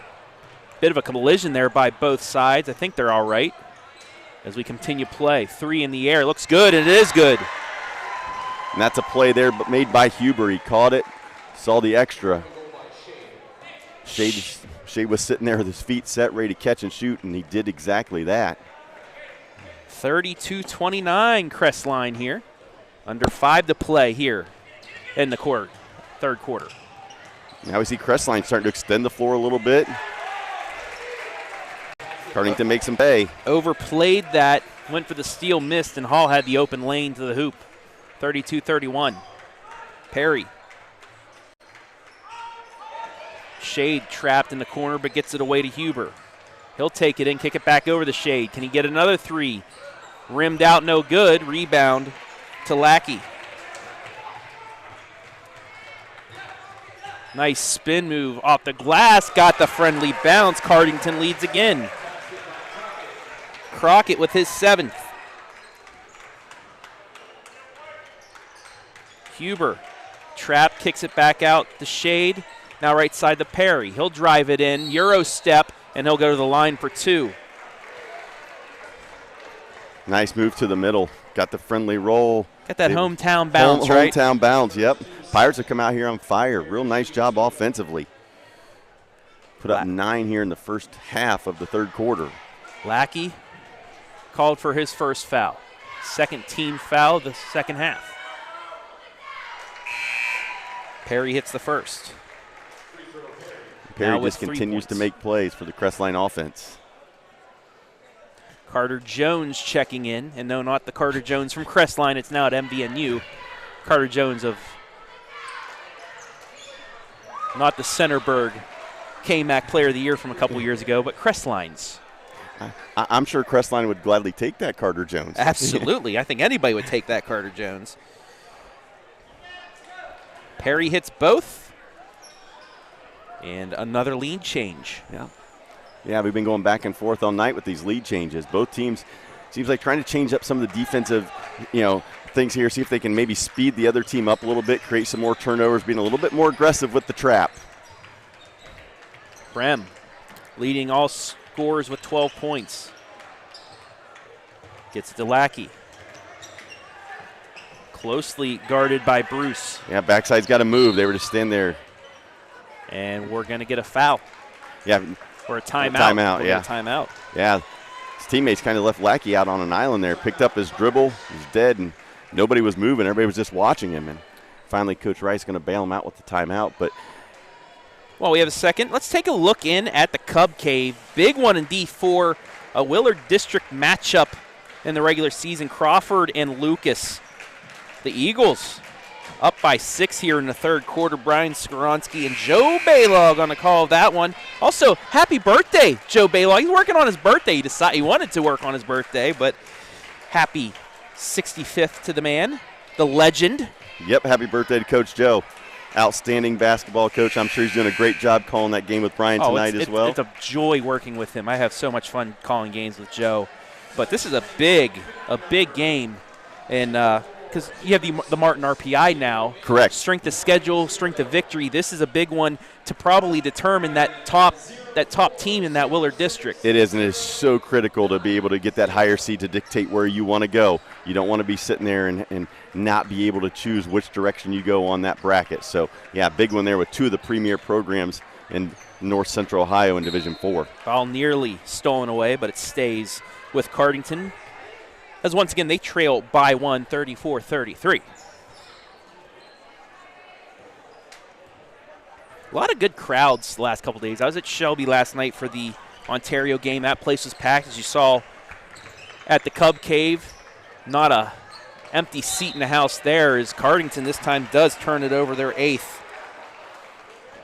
Bit of a collision there by both sides. I think they're all right as we continue play. 3 in the air. Looks good, and it is good. And that's a play there but made by Huber. He caught it, saw the extra. Shade was sitting there with his feet set, ready to catch and shoot, and he did exactly that. 32-29 Crestline here. Under 5 to play here in the third quarter. Now we see Crestline starting to extend the floor a little bit. Cardington makes him pay. Overplayed that, went for the steal, missed, and Hall had the open lane to the hoop. 32-31. Perry. Shade trapped in the corner, but gets it away to Huber. He'll take it in, kick it back over the Shade. Can he get another 3? Rimmed out, no good. Rebound to Lackey. Nice spin move off the glass. Got the friendly bounce. Cardington leads again. Crockett with his 7th. Huber. Trap, kicks it back out to Shade. Now right side to Perry. He'll drive it in. Euro step, and he'll go to the line for 2. Nice move to the middle. Got the friendly roll. Got that hometown bounce, right? Hometown bounce, yep. Pirates have come out here on fire. Real nice job offensively. Put up 9 here in the first half of the third quarter. Lackey called for his first foul. Second team foul of the second half. Perry hits the first. Perry just continues to make plays for the Crestline offense. Carter Jones checking in, and no, not the Carter Jones from Crestline. It's now at MVNU. Carter Jones of not the Centerburg KMAC Player of the Year from a couple years ago, but Crestline's. I'm sure Crestline would gladly take that Carter Jones. Absolutely. I think anybody would take that Carter Jones. Perry hits both. And another lead change. Yeah, we've been going back and forth all night with these lead changes. Both teams seems like trying to change up some of the defensive, things here, see if they can maybe speed the other team up a little bit, create some more turnovers, being a little bit more aggressive with the trap. Brem leading all scorers with 12 points. Gets it to Lackey. Closely guarded by Bruce. Yeah, backside's got to move. They were just standing there. And we're going to get a foul. Yeah. Or a timeout. Timeout. Yeah. His teammates kind of left Lackey out on an island there. Picked up his dribble. He was dead, and nobody was moving. Everybody was just watching him. And finally, Coach Rice going to bail him out with the timeout. But well, we have a second. Let's take a look in at the Cub Cave. Big one in D4. A Willard District matchup in the regular season. Crawford and Lucas. The Eagles up by 6 here in the third quarter. Brian Skoronsky and Joe Baylog on the call of that one. Also, happy birthday, Joe Baylog. He's working on his birthday. He wanted to work on his birthday, but happy 65th to the man, the legend. Yep, happy birthday to Coach Joe. Outstanding basketball coach. I'm sure he's doing a great job calling that game with Brian tonight as well. It's a joy working with him. I have so much fun calling games with Joe. But this is a big game, and because you have the Martin RPI now. Correct. Strength of schedule, strength of victory. This is a big one to probably determine that top team in that Willard district. It is, and it is so critical to be able to get that higher seed to dictate where you want to go. You don't want to be sitting there and not be able to choose which direction you go on that bracket. So, yeah, big one there with two of the premier programs in North Central Ohio in Division 4. Ball nearly stolen away, but it stays with Cardington, as once again they trail by 1, 34-33. A lot of good crowds the last couple days. I was at Shelby last night for the Ontario game. That place was packed, as you saw at the Cub Cave. Not a empty seat in the house there, as Cardington this time does turn it over, their 8th.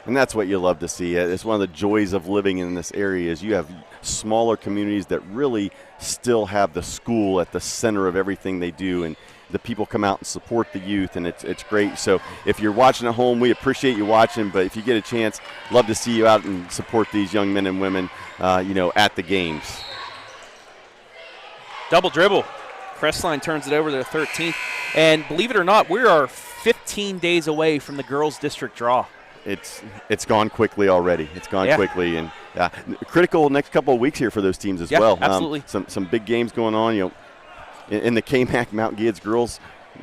And that's what you love to see. It's one of the joys of living in this area is you have smaller communities that really still have the school at the center of everything they do, and the people come out and support the youth, and it's great. So if you're watching at home, we appreciate you watching, but if you get a chance, love to see you out and support these young men and women, at the games. Double dribble. Crestline turns it over to their 13th. And believe it or not, we are 15 days away from the girls' district draw. It's gone quickly already. It's gone quickly, and critical next couple of weeks here for those teams as well. Absolutely. Some big games going on. In the KMAC Mount Gates girls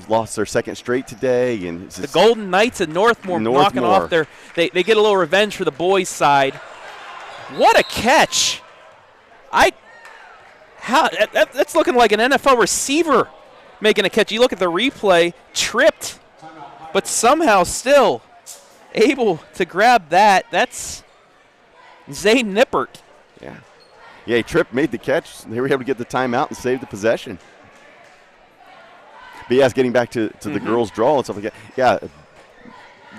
lost their second straight today, and the Golden Knights of Northmore knocking off their. They get a little revenge for the boys' side. What a catch! That's looking like an NFL receiver making a catch. You look at the replay, tripped, but somehow still able to grab that. That's Zane Nippert. Yeah, he tripped, made the catch. They were able to get the timeout and save the possession. But yes, getting back to the girls' draw and stuff like that. Yeah,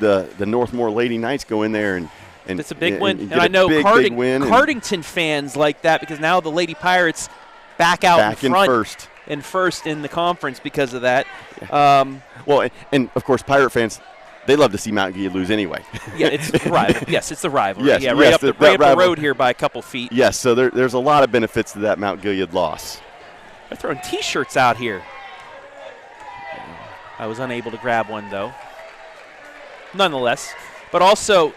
the Northmore Lady Knights go in there and it's a big win. And I know Cardington fans like that because now the Lady Pirates back out in front and first in the conference because of that. Yeah. And of course, Pirate fans, they love to see Mount Gilead lose anyway. Yeah, it's the rival. Yes, it's the rivalry. Yes, yeah, right up the road here by a couple feet. Yes, so there's a lot of benefits to that Mount Gilead loss. They're throwing T-shirts out here. I was unable to grab one, though. Nonetheless. But also,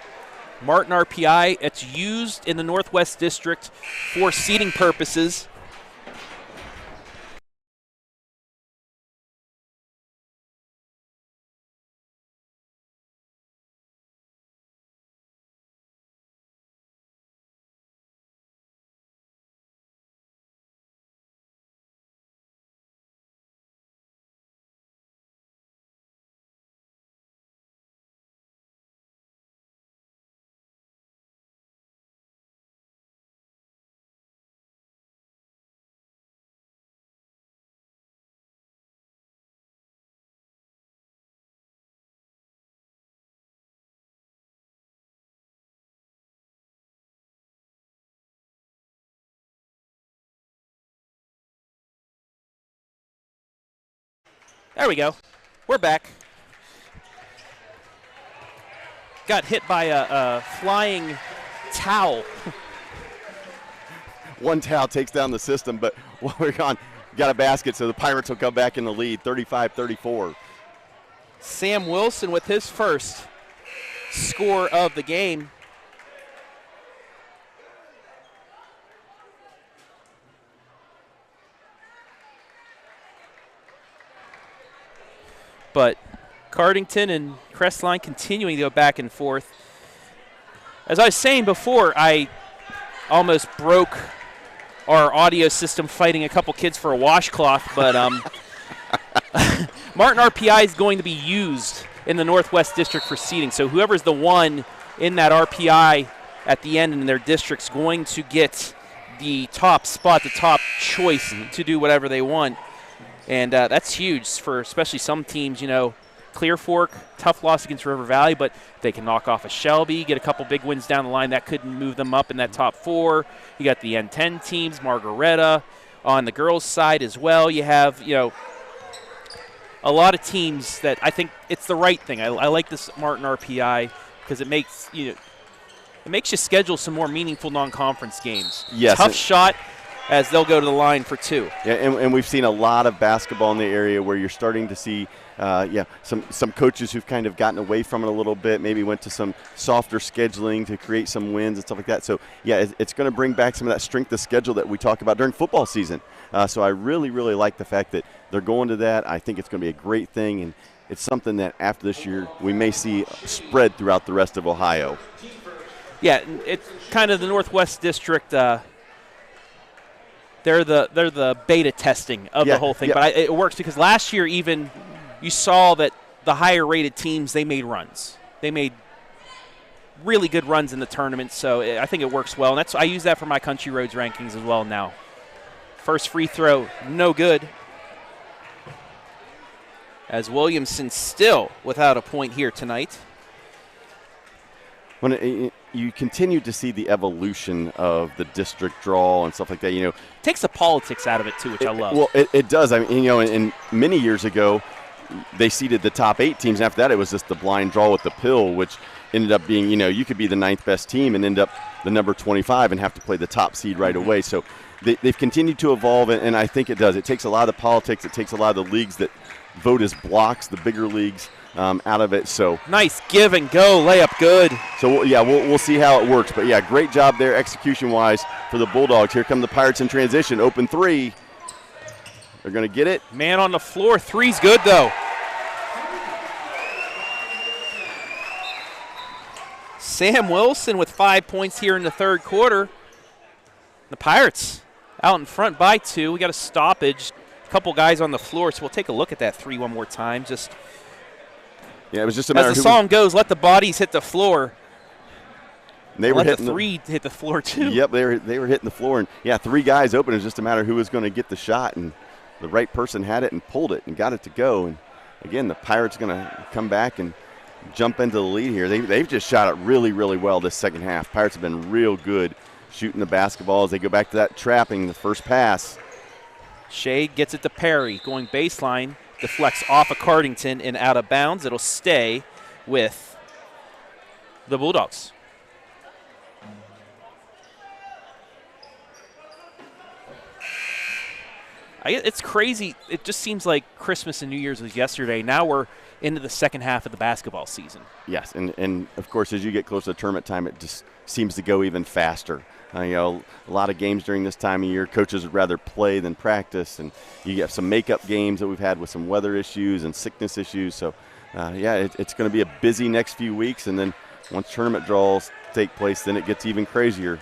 Martin RPI, it's used in the Northwest District for seating purposes. There we go. We're back. Got hit by a flying towel. One towel takes down the system, but while we're gone, got a basket, so the Pirates will come back in the lead, 35-34. Sam Wilson with his first score of the game. But Cardington and Crestline continuing to go back and forth. As I was saying before, I almost broke our audio system fighting a couple kids for a washcloth, but Martin RPI is going to be used in the Northwest District for seating. So whoever's the one in that RPI at the end in their district's going to get the top spot, the top choice to do whatever they want. And that's huge for especially some teams, Clear Fork, tough loss against River Valley, but they can knock off a Shelby, get a couple big wins down the line. That could move them up in that top 4. You got the N10 teams, Margaretta. On the girls' side as well, you have, a lot of teams that I think it's the right thing. I like this Martin RPI because it makes you schedule some more meaningful non-conference games. Yes. Tough shot as they'll go to the line for 2. Yeah, and we've seen a lot of basketball in the area where you're starting to see some coaches who've kind of gotten away from it a little bit, maybe went to some softer scheduling to create some wins and stuff like that. So, yeah, it's going to bring back some of that strength of schedule that we talk about during football season. So I really, really like the fact that they're going to that. I think it's going to be a great thing, and it's something that after this year we may see spread throughout the rest of Ohio. Yeah, it's kind of the Northwest District. They're the beta testing of the whole thing. Yeah. But it works because last year even you saw that the higher-rated teams, they made runs. They made really good runs in the tournament, so I think it works well. And I use that for my Country Roads rankings as well now. First free throw, no good. As Williamson still without a point here tonight. When you continue to see the evolution of the district draw and stuff like that, takes the politics out of it too, which I love. Well, it does. I mean, and many years ago, they seeded the top 8 teams. After that, it was just the blind draw with the pill, which ended up being, you could be the 9th best team and end up the number 25 and have to play the top seed right away. So they've continued to evolve, and I think it does. It takes a lot of the politics. It takes a lot of the leagues that vote as blocks, the bigger leagues, out of it. So nice give and go, layup good. So we'll see how it works. But yeah, great job there execution-wise for the Bulldogs. Here come the Pirates in transition. Open 3. They're going to get it. Man on the floor. 3's good though. Sam Wilson with 5 points here in the third quarter. The Pirates out in front by 2. We got a stoppage. A couple guys on the floor, so we'll take a look at that 3 one more time. It was just a matter as the song goes, let the bodies hit the floor. And they were hitting the 3 hit the floor too. Yep, they were hitting the floor, and 3 guys open. It was just a matter of who was going to get the shot, and the right person had it and pulled it and got it to go. And again, the Pirates going to come back and jump into the lead here. They've just shot it really, really well this second half. Pirates have been real good shooting the basketball as they go back to that trapping, the first pass. Shade gets it to Perry, going baseline, deflects off of Cardington and out of bounds. It'll stay with the Bulldogs. It's crazy. It just seems like Christmas and New Year's was yesterday. Now we're into the second half of the basketball season. Yes, and of course, as you get close to tournament time, it just seems to go even faster. A lot of games during this time of year, coaches would rather play than practice, and you get some makeup games that we've had with some weather issues and sickness issues. So, it's going to be a busy next few weeks, and then once tournament draws take place, then it gets even crazier.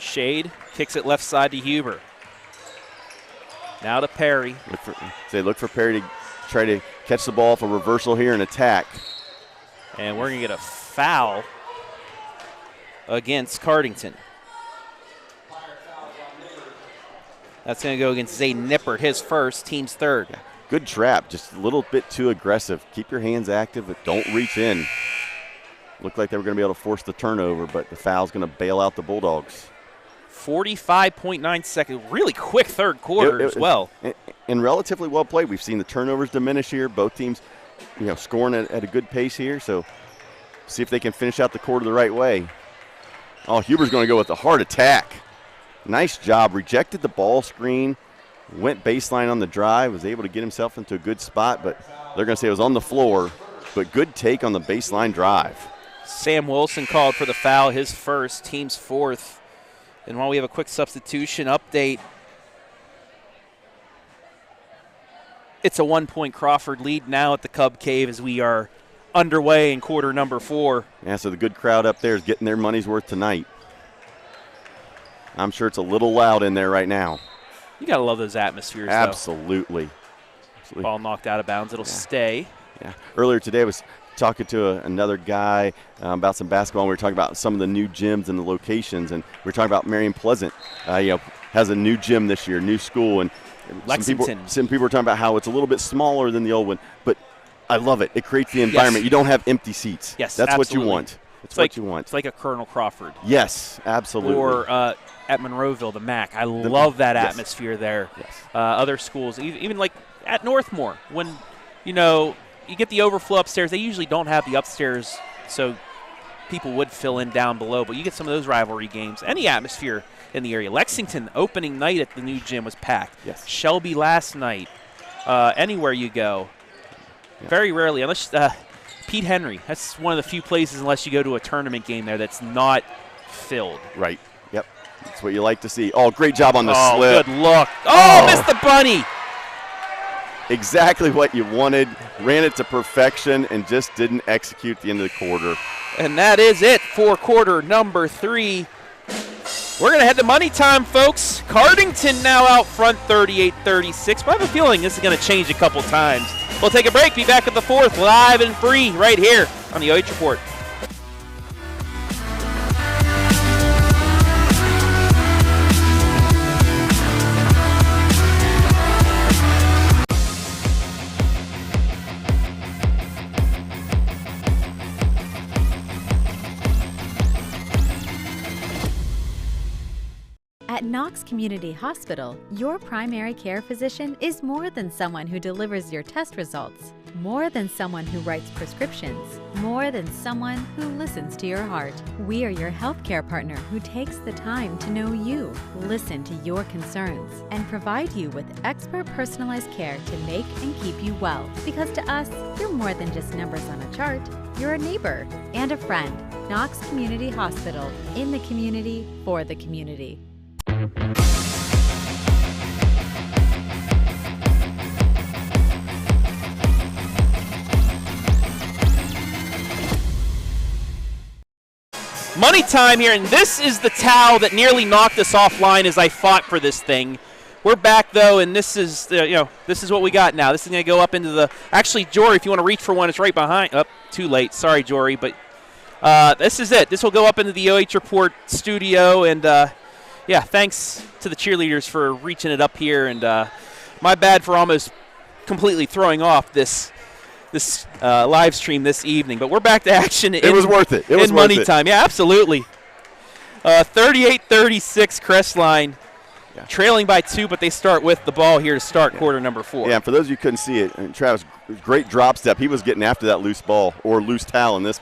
Shade kicks it left side to Huber. Now to Perry. Look for Perry to try to catch the ball for reversal here and attack. And we're going to get a foul against Cardington. That's going to go against Zay Nippert, his first, team's third. Yeah, good trap, just a little bit too aggressive. Keep your hands active, but don't reach in. Looked like they were going to be able to force the turnover, but the foul's going to bail out the Bulldogs. 45.9 seconds, really quick third quarter as well. And relatively well played. We've seen the turnovers diminish here. Both teams, scoring at a good pace here. So see if they can finish out the quarter the right way. Oh, Huber's going to go with a hard attack. Nice job. Rejected the ball screen, went baseline on the drive, was able to get himself into a good spot, but they're going to say it was on the floor, but good take on the baseline drive. Sam Wilson called for the foul, his first, team's fourth. And while we have a quick substitution update, it's a 1-point Crawford lead now at the Cub Cave as we are underway in quarter number 4. Yeah, so the good crowd up there is getting their money's worth tonight. I'm sure it's a little loud in there right now. You got to love those atmospheres, Absolutely. Though. Ball knocked out of bounds. It'll stay. Yeah. Earlier today I was talking to another guy about some basketball, and we were talking about some of the new gyms and the locations, and we were talking about Marion Pleasant. Has a new gym this year, new school, and Lexington. Some people are talking about how it's a little bit smaller than the old one, but I love it. It creates the environment. Yes. You don't have empty seats. Yes, that's absolutely. What you want. It's what you want. It's like a Colonel Crawford. Yes, absolutely. Or at Monroeville, the MAC. I love that atmosphere there. Yes. Other schools, even like at Northmore, when you get the overflow upstairs, they usually don't have the upstairs, so people would fill in down below. But you get some of those rivalry games. Any atmosphere in the area. Lexington opening night at the new gym was packed. Yes. Shelby last night. Anywhere you go, very rarely, unless Pete Henry. That's one of the few places, unless you go to a tournament game there, that's not filled. Right. Yep. That's what you like to see. Oh, great job on the slip. Good look. Oh, missed the bunny. Exactly what you wanted. Ran it to perfection and just didn't execute the end of the quarter. And that is it for quarter number 3. We're going to head to money time, folks. Cardington now out front 38-36. But I have a feeling this is going to change a couple times. We'll take a break. Be back at the 4th, live and free, right here on the OH Report. At Knox Community Hospital, your primary care physician is more than someone who delivers your test results, more than someone who writes prescriptions, more than someone who listens to your heart. We are your healthcare partner who takes the time to know you, listen to your concerns, and provide you with expert personalized care to make and keep you well. Because to us, you're more than just numbers on a chart. You're a neighbor and a friend. Knox Community Hospital, in the community, for the community. Money time here, and this is the towel that nearly knocked us offline as I fought for this thing. We're back, though, and this is this is what we got now. This is going to go up into the – actually, Jory, if you want to reach for one, it's right behind – oh, too late. Sorry, Jory, but this is it. This will go up into the OH Report studio, and thanks to the cheerleaders for reaching it up here, and my bad for almost completely throwing off this live stream this evening. But we're back to action. It was worth it. It was in money time. Yeah, absolutely. 38-36 Crestline. Yeah. Trailing by 2, but they start with the ball here to start quarter number 4. Yeah, and for those of you who couldn't see it, and Travis, great drop step. He was getting after that loose ball or loose towel in this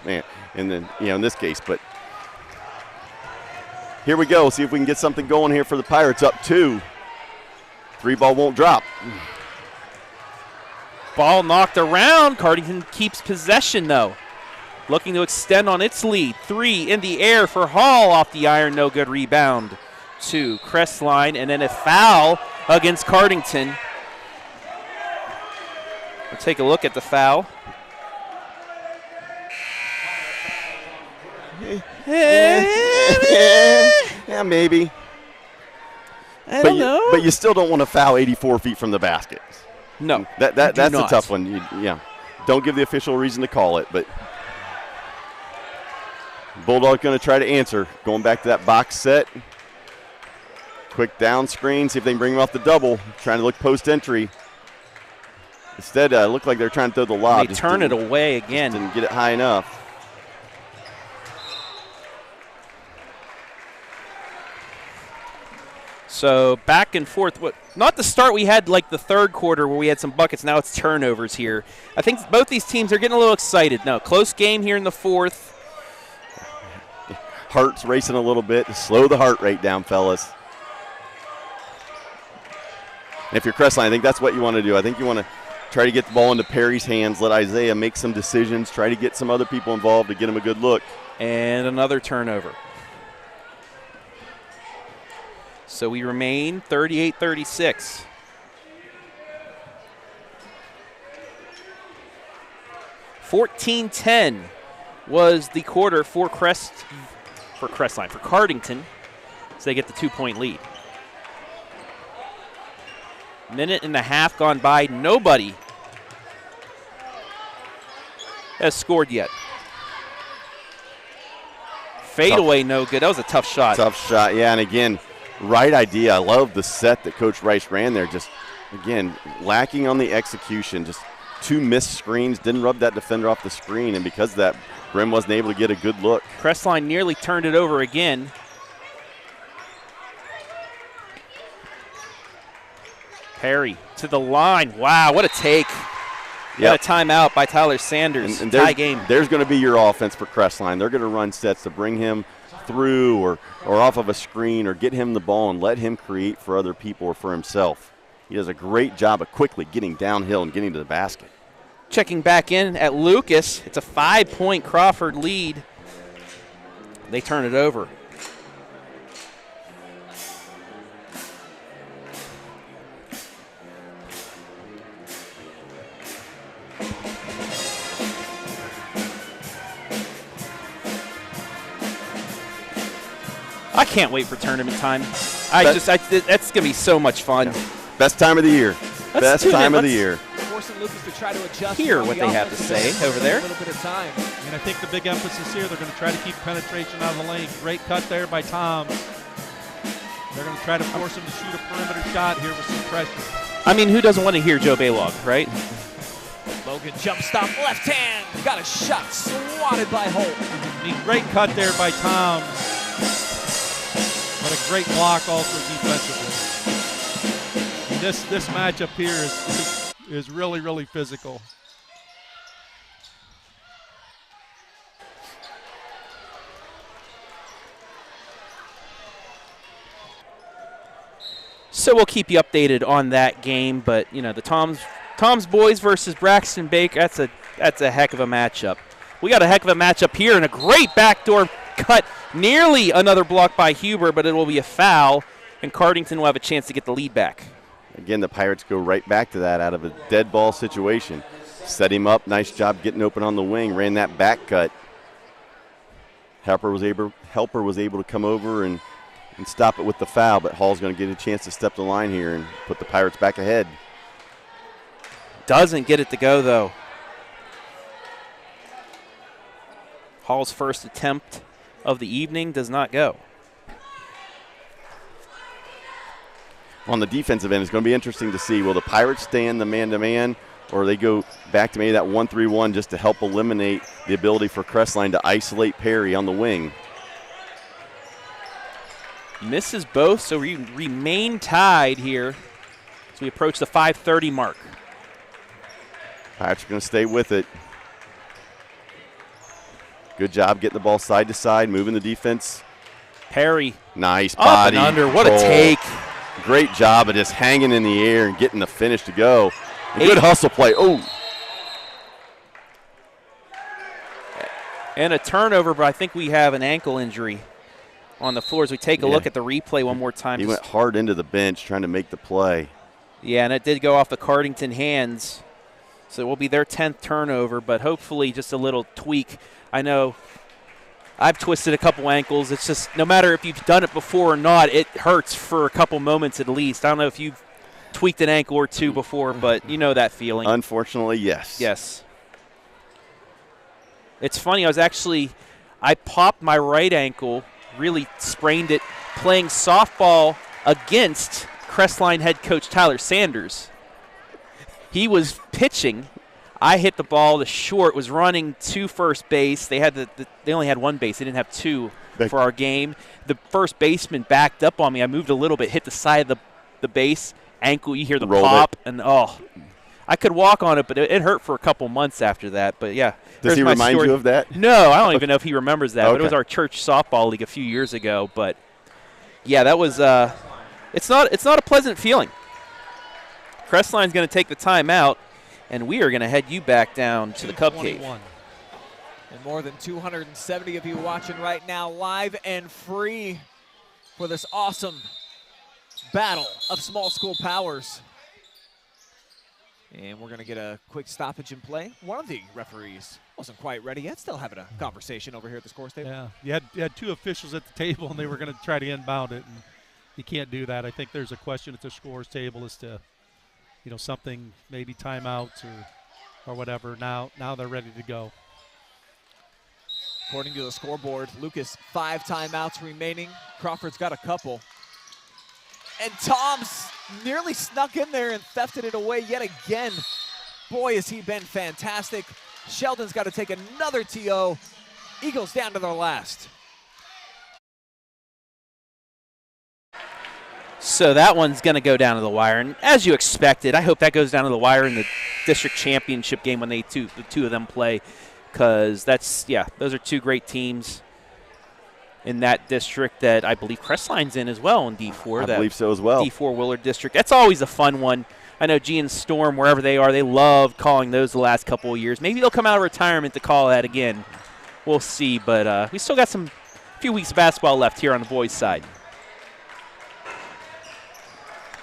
in this case. But here we go. See if we can get something going here for the Pirates. Up 2. 3 ball won't drop. Ball knocked around. Cardington keeps possession, though. Looking to extend on its lead. 3 in the air for Hall off the iron. No good rebound to Crestline. And then a foul against Cardington. We'll take a look at the foul. Yeah, maybe. I don't know. But you still don't want to foul 84 feet from the basket. No. That's a tough one. Don't give the official a reason to call it, but Bulldog going to try to answer. Going back to that box set. Quick down screen, see if they can bring him off the double. Trying to look post-entry. Instead, it looked like they're trying to throw the lob. They turn it away again. Didn't get it high enough. So back and forth. Not the start we had like the third quarter where we had some buckets. Now it's turnovers here. I think both these teams are getting a little excited. No, close game here in the 4th. Heart's racing a little bit. Slow the heart rate down, fellas. And if you're Crestline, I think that's what you want to do. I think you want to try to get the ball into Perry's hands, let Isaiah make some decisions, try to get some other people involved to get him a good look. And another turnover. So we remain 38-36. $14-10 was the quarter for Cardington. So they get the 2-point lead. Minute and a half gone by. Nobody has scored yet. Fadeaway, no good. That was a tough shot. Tough shot, yeah. And again, right idea. I love the set that Coach Rice ran there. Just Again, lacking on the execution, just 2 missed screens, didn't rub that defender off the screen, and because of that, Brim wasn't able to get a good look. Crestline nearly turned it over again. Perry to the line. Wow, what a take. Got a timeout by Tyler Sanders. And tie game. There's going to be your offense for Crestline. They're going to run sets to bring him through or off of a screen or get him the ball and let him create for other people or for himself. He does a great job of quickly getting downhill and getting to the basket. Checking back in at Lucas. It's a 5-point Crawford lead. They turn it over. I can't wait for tournament time. That's going to be so much fun. Yeah. Best time of the year. Best time of the year. Forcing Lucas to try to adjust. Hear what they have to say over there. A little bit of time. And I think the big emphasis here, they're going to try to keep penetration out of the lane. Great cut there by Tom. They're going to try to force him to shoot a perimeter shot here with some pressure. I mean, who doesn't want to hear Joe Baylog, right? Logan jump stop, left hand. Got a shot swatted by Holt. I mean, great cut there by Tom. But a great block also defensively. And this matchup here is really, really physical. So we'll keep you updated on that game, but you know, the Tom's boys versus Braxton Baker, that's a heck of a matchup. We got a heck of a matchup here and a great backdoor cut. Nearly another block by Huber, but it will be a foul, and Cardington will have a chance to get the lead back. Again, the Pirates go right back to that out of a dead ball situation. Set him up. Nice job getting open on the wing. Ran that back cut. Helper was able to come over and stop it with the foul, but Hall's going to get a chance to step the line here and put the Pirates back ahead. Doesn't get it to go, though. Hall's first attempt of the evening does not go. On the defensive end, it's going to be interesting to see, will the Pirates stay in the man-to-man, or they go back to maybe that 1-3-1 just to help eliminate the ability for Crestline to isolate Perry on the wing. Misses both, so we remain tied here as we approach the 5:30 mark. Pirates are going to stay with it. Good job getting the ball side to side, moving the defense. Perry. Nice body. Up and under. What a take. Great job of just hanging in the air and getting the finish to go. Good hustle play. Oh. And a turnover, but I think we have an ankle injury on the floor as we take a look at the replay one more time. He went hard into the bench trying to make the play. Yeah, and it did go off the Cardington hands. So it will be their 10th turnover, but hopefully just a little tweak. I know I've twisted a couple ankles. It's just no matter if you've done it before or not, it hurts for a couple moments at least. I don't know if you've tweaked an ankle or two before, but you know that feeling. Unfortunately, yes. Yes. It's funny. I popped my right ankle, really sprained it, playing softball against Crestline head coach Tyler Sanders. He was pitching. I hit the ball. The short was running to first base. They had they only had one base. They didn't have two for our game. The first baseman backed up on me. I moved a little bit, hit the side of the base. Ankle, you hear the pop, and I could walk on it, but it hurt for a couple months after that. But yeah. Does he remind you of that? No, I don't even know if he remembers that. Okay. But it was our church softball league a few years ago. But yeah, that was it's not a pleasant feeling. Crestline's going to take the timeout, and we are going to head you back down to the Cub Cave. And more than 270 of you watching right now, live and free for this awesome battle of small school powers. And we're going to get a quick stoppage in play. One of the referees wasn't quite ready yet, still having a conversation over here at the scores table. Yeah, you had two officials at the table, and they were going to try to inbound it, and you can't do that. I think there's a question at the scores table as to, something, maybe timeouts or whatever. Now they're ready to go. According to the scoreboard, Lucas, 5 timeouts remaining. Crawford's got a couple. And Tom's nearly snuck in there and thefted it away yet again. Boy, has he been fantastic. Sheldon's got to take another TO. Eagles down to their last. So that one's going to go down to the wire. And as you expected, I hope that goes down to the wire in the district championship game when the two of them play, because those are two great teams in that district that I believe Crestline's in as well in D4. I believe so as well. D4 Willard district. That's always a fun one. I know G and Storm, wherever they are, they love calling those the last couple of years. Maybe they'll come out of retirement to call that again. We'll see, but we still got a few weeks of basketball left here on the boys' side.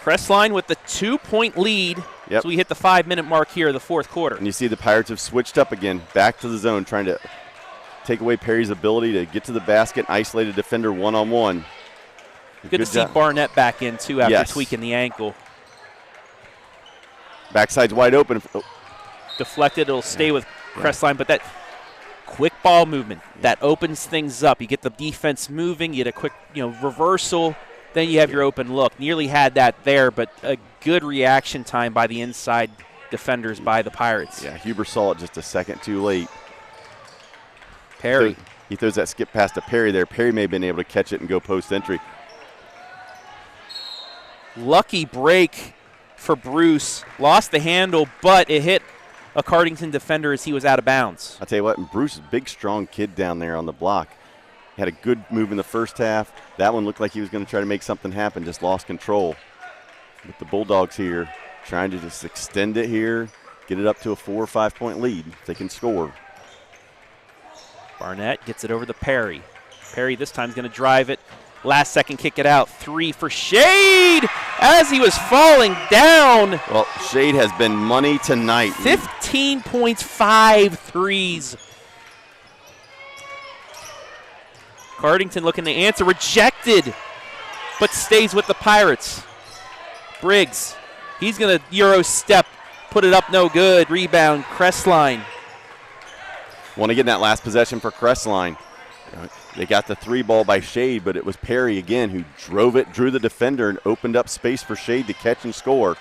Crestline with the 2-point lead. Yep. So we hit the 5-minute mark here of the fourth quarter. And you see the Pirates have switched up again, back to the zone, trying to take away Perry's ability to get to the basket, isolate a defender one-on-one. Good to see Barnett back in, too, after tweaking the ankle. Backside's wide open. Oh. Deflected. It'll stay with Crestline, but that quick ball movement, that opens things up. You get the defense moving, you get a quick reversal, then you have your open look. Nearly had that there, but a good reaction time by the inside defenders by the Pirates. Yeah, Huber saw it just a second too late. Perry. He throws that skip pass to Perry there. Perry may have been able to catch it and go post entry. Lucky break for Bruce. Lost the handle, but it hit a Cardington defender as he was out of bounds. I'll tell you what, Bruce is a big, strong kid down there on the block. Had a good move in the first half. That one looked like he was going to try to make something happen, just lost control. But the Bulldogs here trying to just extend it here, get it up to a 4 or 5 point lead if they can score. Barnett gets it over to Perry. Perry this time is going to drive it. Last second kick it out. 3 for Shade as he was falling down. Well, Shade has been money tonight. 15 points, 5 threes. Cardington looking to answer. Rejected, but stays with the Pirates. Briggs, he's going to Euro step, put it up, no good. Rebound, Crestline. Want to get in that last possession for Crestline. They got the 3 ball by Shade, but it was Perry again who drove it, drew the defender, and opened up space for Shade to catch and score.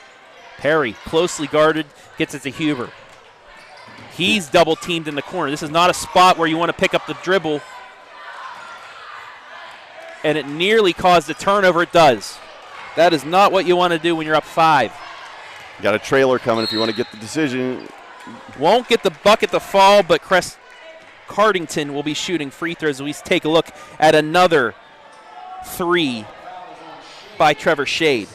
Perry, closely guarded, gets it to Huber. He's double teamed in the corner. This is not a spot where you want to pick up the dribble. And it nearly caused a turnover. It does. That is not what you want to do when you're up 5. Got a trailer coming if you want to get the decision. Won't get the bucket to fall, but Cardington will be shooting free throws. We take a look at another 3 by Trevor Shade.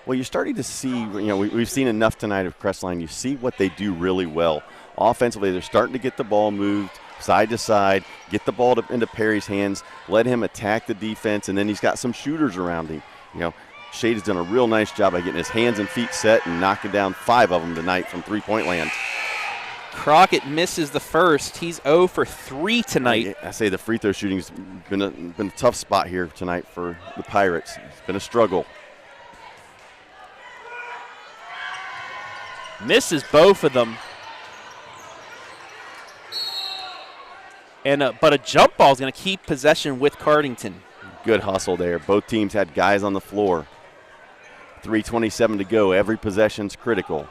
Well, you're starting to see, we've seen enough tonight of Crestline. You see what they do really well. Offensively, they're starting to get the ball moved side to side, get the ball into Perry's hands, let him attack the defense, and then he's got some shooters around him. Shade has done a real nice job by getting his hands and feet set and knocking down 5 of them tonight from 3-point land. Crockett misses the first. He's 0 for 3 tonight. I say the free throw shooting's been a tough spot here tonight for the Pirates. It's been a struggle. Misses both of them. But a jump ball is going to keep possession with Cardington. Good hustle there. Both teams had guys on the floor. 3:27 to go. Every possession's critical.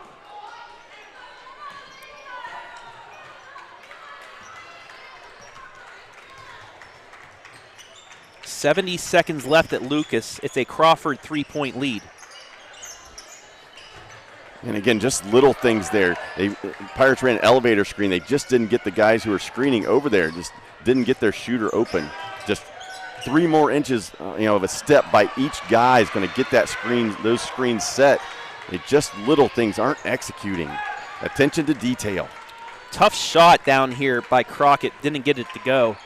.70 seconds left at Lucas. It's a Crawford 3-point lead. And again, just little things there. Pirates ran an elevator screen. They just didn't get the guys who were screening over there. Just didn't get their shooter open. Just 3 more inches, of a step by each guy is going to get those screens set. Just little things aren't executing. Attention to detail. Tough shot down here by Crockett. Didn't get it to go.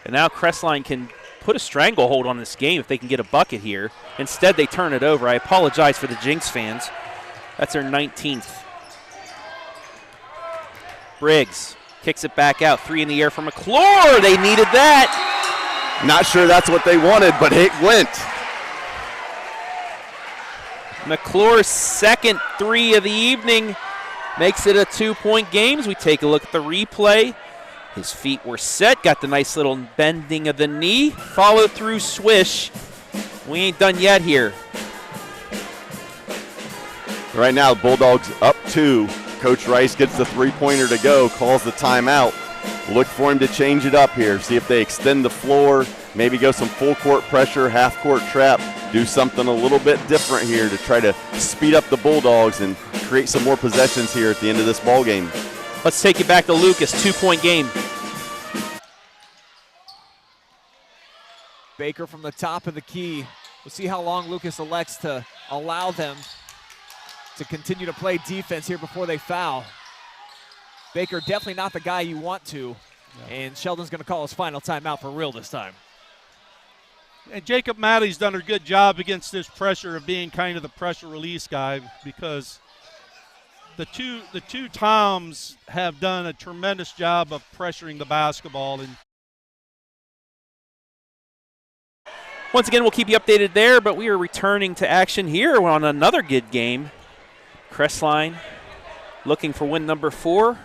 And now Crestline can put a stranglehold on this game if they can get a bucket here. Instead, they turn it over. I apologize for the Jinx fans. That's their 19th. Briggs kicks it back out. 3 in the air for McClure. They needed that. Not sure that's what they wanted, but it went. McClure's second 3 of the evening makes it a 2-point game. As we take a look at the replay. His feet were set. Got the nice little bending of the knee. Follow through swish. We ain't done yet here. Right now, the Bulldogs up 2. Coach Rice gets the three-pointer to go, calls the timeout. Look for him to change it up here, see if they extend the floor, maybe go some full-court pressure, half-court trap, do something a little bit different here to try to speed up the Bulldogs and create some more possessions here at the end of this ball game. Let's take it back to Lucas, 2-point game. Baker from the top of the key. We'll see how long Lucas elects to allow them to continue to play defense here before they foul. Baker definitely not the guy you want to, and Sheldon's going to call his final timeout for real this time. And Jacob Maddy's done a good job against this pressure of being kind of the pressure release guy, because the two Toms have done a tremendous job of pressuring the basketball. And once again, we'll keep you updated there, but we are returning to action here on another good game. Crestline looking for win number 4.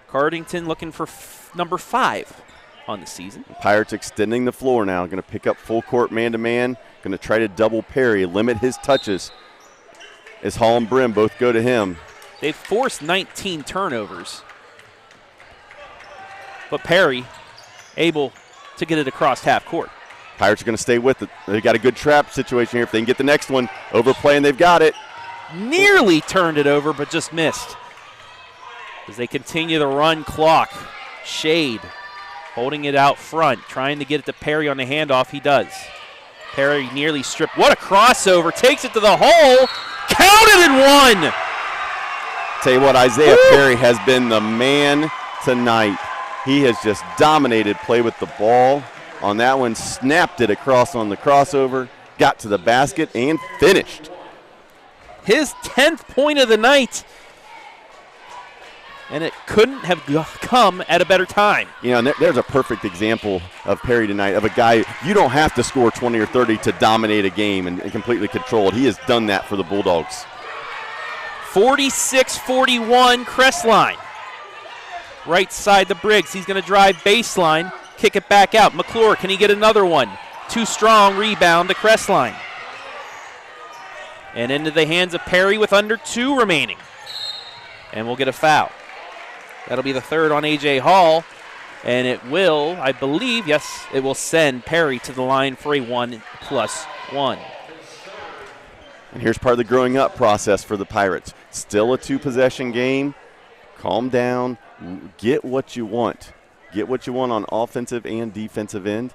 Cardington looking for number 5 on the season. Pirates extending the floor now, going to pick up full court man-to-man, going to try to double Perry, limit his touches as Hall and Brim both go to him. They've forced 19 turnovers, but Perry able to get it across half court. Pirates are going to stay with it. They've got a good trap situation here. If they can get the next one, overplaying, they've got it. Nearly turned it over, but just missed. As they continue to run clock. Shade holding it out front, trying to get it to Perry on the handoff. He does. Perry nearly stripped. What a crossover. Takes it to the hole. Counted and one. Tell you what, Isaiah Perry has been the man tonight. He has just dominated play with the ball. On that one, snapped it across on the crossover, got to the basket, and finished. His 10th point of the night. And it couldn't have come at a better time. You know, and there's a perfect example of Perry tonight, of a guy, you don't have to score 20 or 30 to dominate a game and completely control it. He has done that for the Bulldogs. 46-41 Crestline. Right side the Briggs. He's going to drive baseline, kick it back out. McClure, can he get another one? Too strong, rebound to Crestline. And into the hands of Perry with under 2 remaining. And we'll get a foul. That'll be the third on A.J. Hall. And it will, I believe, yes, it will send Perry to the line for a 1+1. And here's part of the growing up process for the Pirates. Still a 2-possession game. Calm down. Get what you want. Get what you want on offensive and defensive end.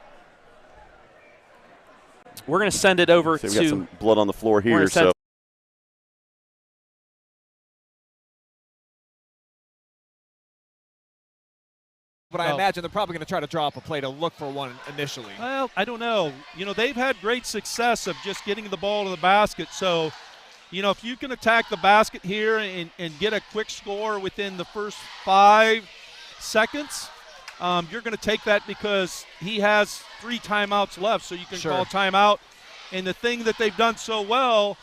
We're going to send it over to. We've got some blood on the floor here. So. But I imagine they're probably going to try to draw up a play to look for one initially. Well, I don't know. You know, they've had great success of just getting the ball to the basket. So, you know, if you can attack the basket here and get a quick score within the first 5 seconds, you're going to take that, because he has 3 timeouts left, so you can call timeout. And the thing that they've done so well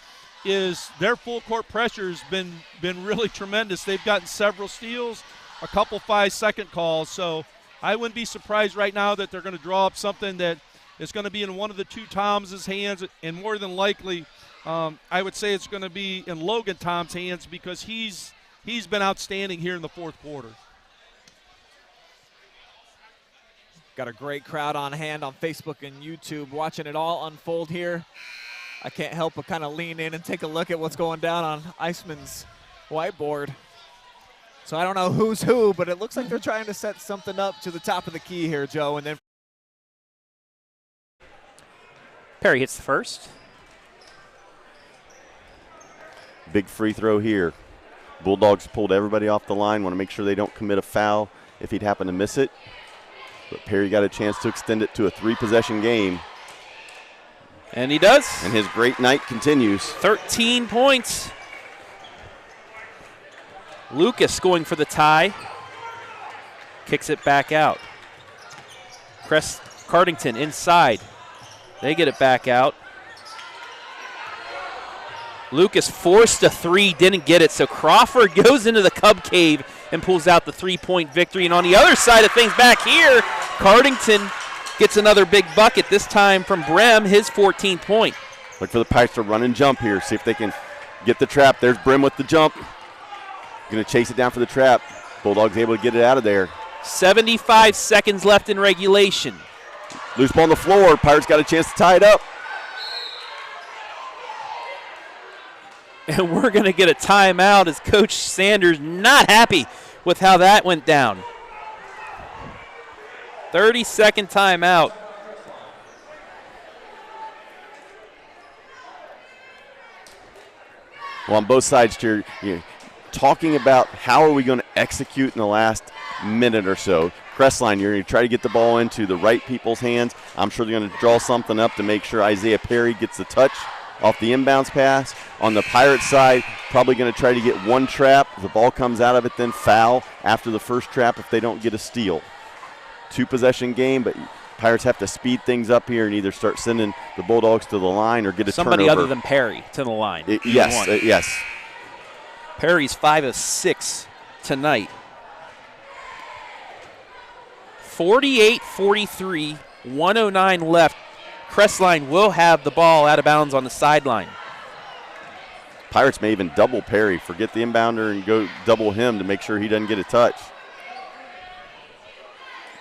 is their full court pressure has been really tremendous. They've gotten several steals, a couple 5-second calls, so I wouldn't be surprised right now that they're going to draw up something that is going to be in one of the 2 Toms' hands, and more than likely I would say it's going to be in Logan Tom's hands, because he's been outstanding here in the 4th quarter. Got a great crowd on hand on Facebook and YouTube watching it all unfold here. I can't help but kind of lean in and take a look at what's going down on Iceman's whiteboard. So I don't know who's who, but it looks like they're trying to set something up to the top of the key here, Joe. And then Perry hits the first. Big free throw here. Bulldogs pulled everybody off the line, want to make sure they don't commit a foul if he'd happen to miss it. But Perry got a chance to extend it to a 3-possession game. And he does. And his great night continues. 13 points. Lucas going for the tie. Kicks it back out. Cardington inside. They get it back out. Lucas forced a 3, didn't get it, so Crawford goes into the Cub cave and pulls out the 3-point victory. And on the other side of things back here, Cardington gets another big bucket, this time from Brem, his 14th point. Look for the Pirates to run and jump here, see if they can get the trap. There's Brim with the jump. Going to chase it down for the trap. Bulldogs able to get it out of there. 75 seconds left in regulation. Loose ball on the floor. Pirates got a chance to tie it up. And we're going to get a timeout as Coach Sanders not happy with how that went down. 30-second timeout. Well, on both sides here, you're talking about how are we going to execute in the last minute or so. Crestline, you're going to try to get the ball into the right people's hands. I'm sure they're going to draw something up to make sure Isaiah Perry gets the touch off the inbounds pass. On the Pirates side, probably going to try to get one trap. If the ball comes out of it, then foul after the first trap if they don't get a steal. 2-possession game, but Pirates have to speed things up here and either start sending the Bulldogs to the line or get a Somebody turnover. other than Perry to the line. Yes. Perry's 5 of 6 tonight. 48-43, 109 left. Crestline will have the ball out of bounds on the sideline. Pirates may even double Perry, forget the inbounder and go double him to make sure he doesn't get a touch.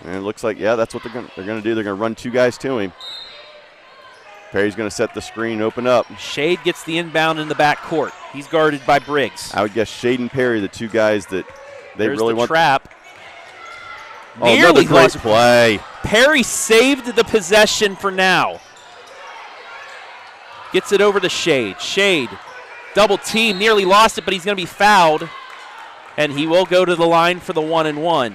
And it looks like, that's what they're going to do. They're going to run 2 guys to him. Perry's going to set the screen, open up. Shade gets the inbound in the backcourt. He's guarded by Briggs. I would guess Shade and Perry, the 2 guys that they There's really the want. Trap. Another great play. Perry saved the possession for now. Gets it over to Shade. Shade, double team, nearly lost it, but he's going to be fouled. And he will go to the line for the 1-and-1.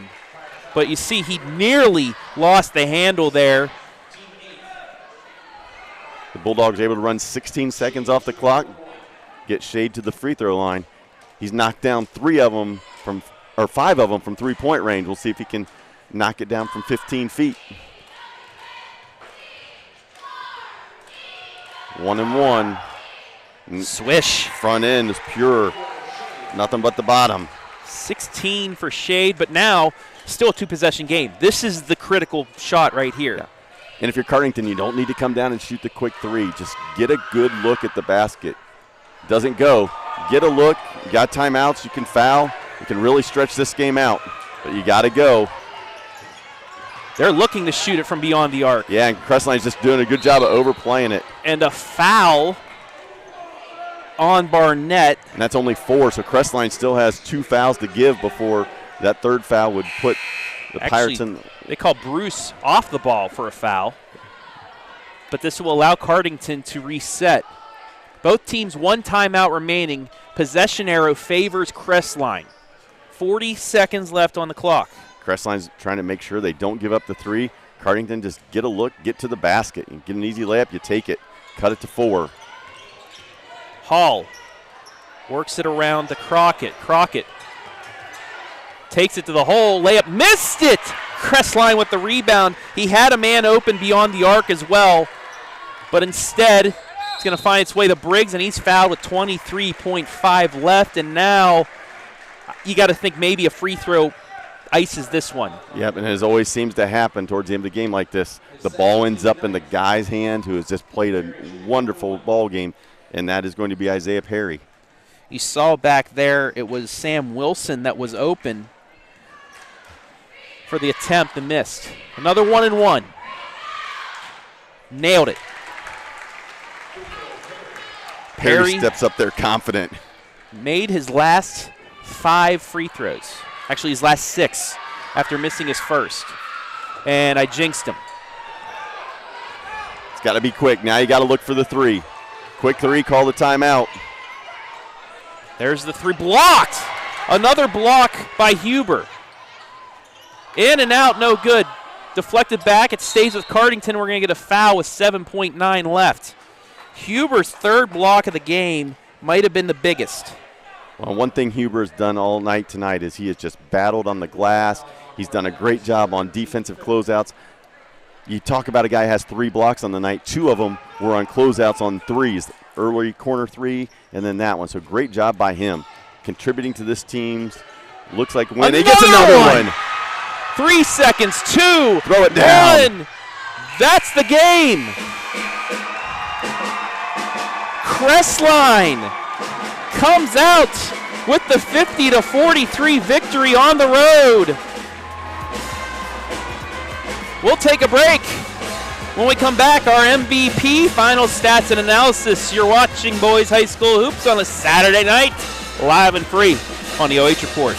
But you see, he nearly lost the handle there. The Bulldogs able to run 16 seconds off the clock, get Shade to the free throw line. He's knocked down 5 of them from 3-point range. We'll see if he can knock it down from 15 feet. 1-and-1. Swish. Front end is pure. Nothing but the bottom. 16 for Shade, but now still a 2-possession game. This is the critical shot right here. Yeah. And if you're Cardington, you don't need to come down and shoot the quick 3. Just get a good look at the basket. Doesn't go. Get a look. You got timeouts. You can foul. You can really stretch this game out. But you got to go. They're looking to shoot it from beyond the arc. Yeah, and Crestline's just doing a good job of overplaying it. And a foul on Barnett. And that's only 4, so Crestline still has 2 fouls to give before that 3rd foul would put the Pirates in. They call Bruce off the ball for a foul. But this will allow Cardington to reset. Both teams 1 timeout remaining. Possession arrow favors Crestline. 40 seconds left on the clock. Crestline's trying to make sure they don't give up the 3. Cardington just get a look, get to the basket. You get an easy layup, you take it. Cut it to 4. Hall works it around to Crockett. Crockett takes it to the hole. Layup missed it. Crestline with the rebound. He had a man open beyond the arc as well, but instead it's going to find its way to Briggs, and he's fouled with 23.5 left. And now you got to think maybe a free throw ices this one. Yep, and as always seems to happen towards the end of the game like this, the ball ends up in the guy's hand who has just played a wonderful ball game, and that is going to be Isaiah Perry. You saw back there it was Sam Wilson that was open for the attempt and missed. Another 1-and-1. Nailed it. Perry steps up there confident. Made his last 5 free throws. Actually, his last 6 after missing his first. And I jinxed him. It's got to be quick. Now you got to look for the 3. Quick 3, call the timeout. There's the 3 blocked. Another block by Huber. In and out, no good. Deflected back, it stays with Cardington. We're going to get a foul with 7.9 left. Huber's 3rd block of the game might have been the biggest. Well, one thing Huber has done all night tonight is he has just battled on the glass. He's done a great job on defensive closeouts. You talk about a guy who has 3 blocks on the night. 2 of them were on closeouts on 3s. Early corner 3 and then that one. So great job by him. Contributing to this team's looks like win. He gets another one. 3 seconds, 2. Throw it down. 1. That's the game. Crestline comes out with the 50-43 victory on the road. We'll take a break. When we come back, our MVP final stats and analysis. You're watching Boys High School Hoops on a Saturday night, live and free on the OH Report.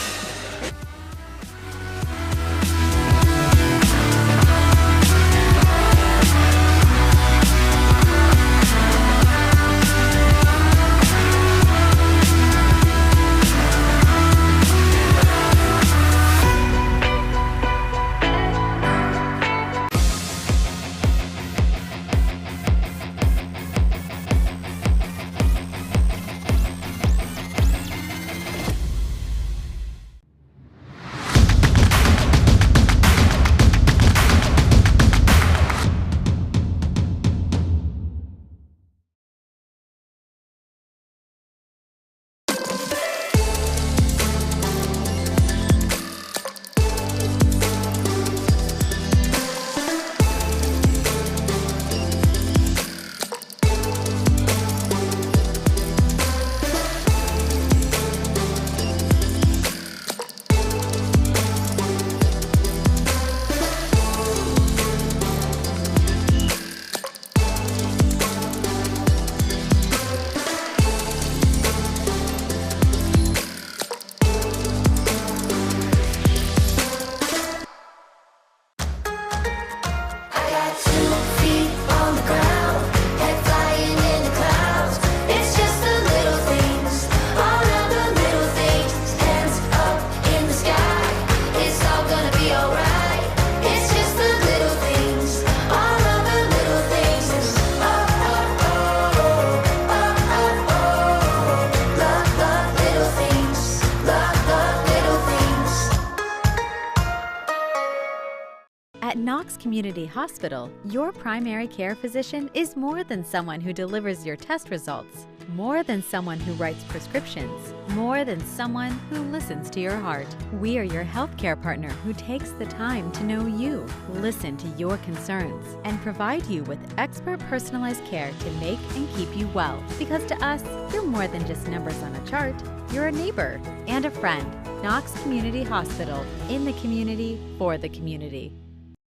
At Knox Community Hospital, your primary care physician is more than someone who delivers your test results, more than someone who writes prescriptions, more than someone who listens to your heart. We are your healthcare partner who takes the time to know you, listen to your concerns, and provide you with expert personalized care to make and keep you well. Because to us, you're more than just numbers on a chart. You're a neighbor and a friend. Knox Community Hospital, in the community, for the community.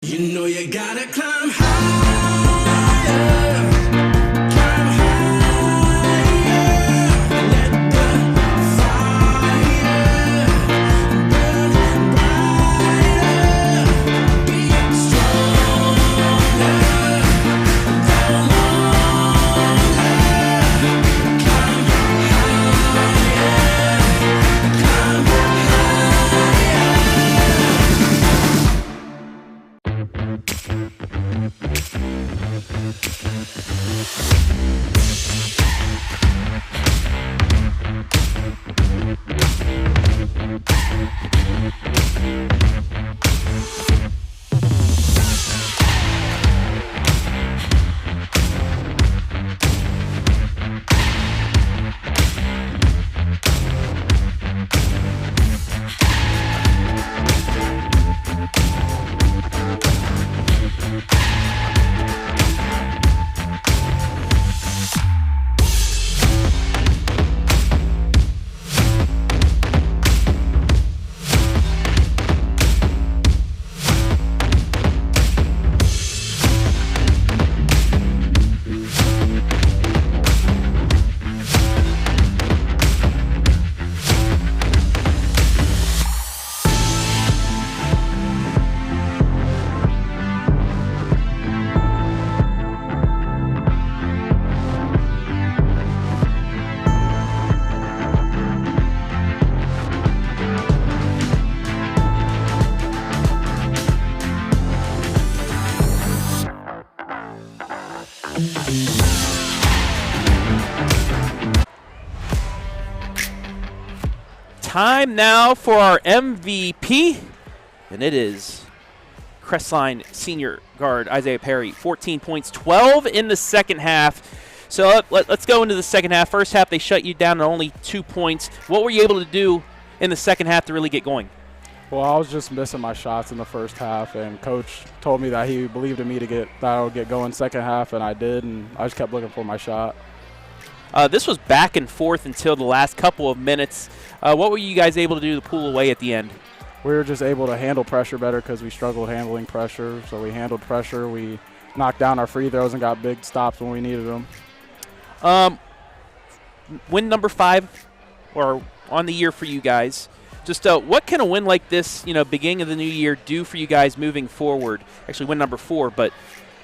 You know you gotta climb higher. Time now for our MVP, and it is Crestline senior guard Isaiah Perry. 14 points, 12 in the second half. So let's go into the second half. First half, they shut you down to only 2 points. What were you able to do in the second half to really get going? Well, I was just missing my shots in the first half, and Coach told me that he believed in me that I would get going second half, and I did, and I just kept looking for my shot. This was back and forth until the last couple of minutes. What were you guys able to do to pull away at the end? We were just able to handle pressure better because we struggled handling pressure. So we handled pressure. We knocked down our free throws and got big stops when we needed them. Win number 5 or on the year for you guys. Just what can a win like this, beginning of the new year, do for you guys moving forward? Actually, win number 4, but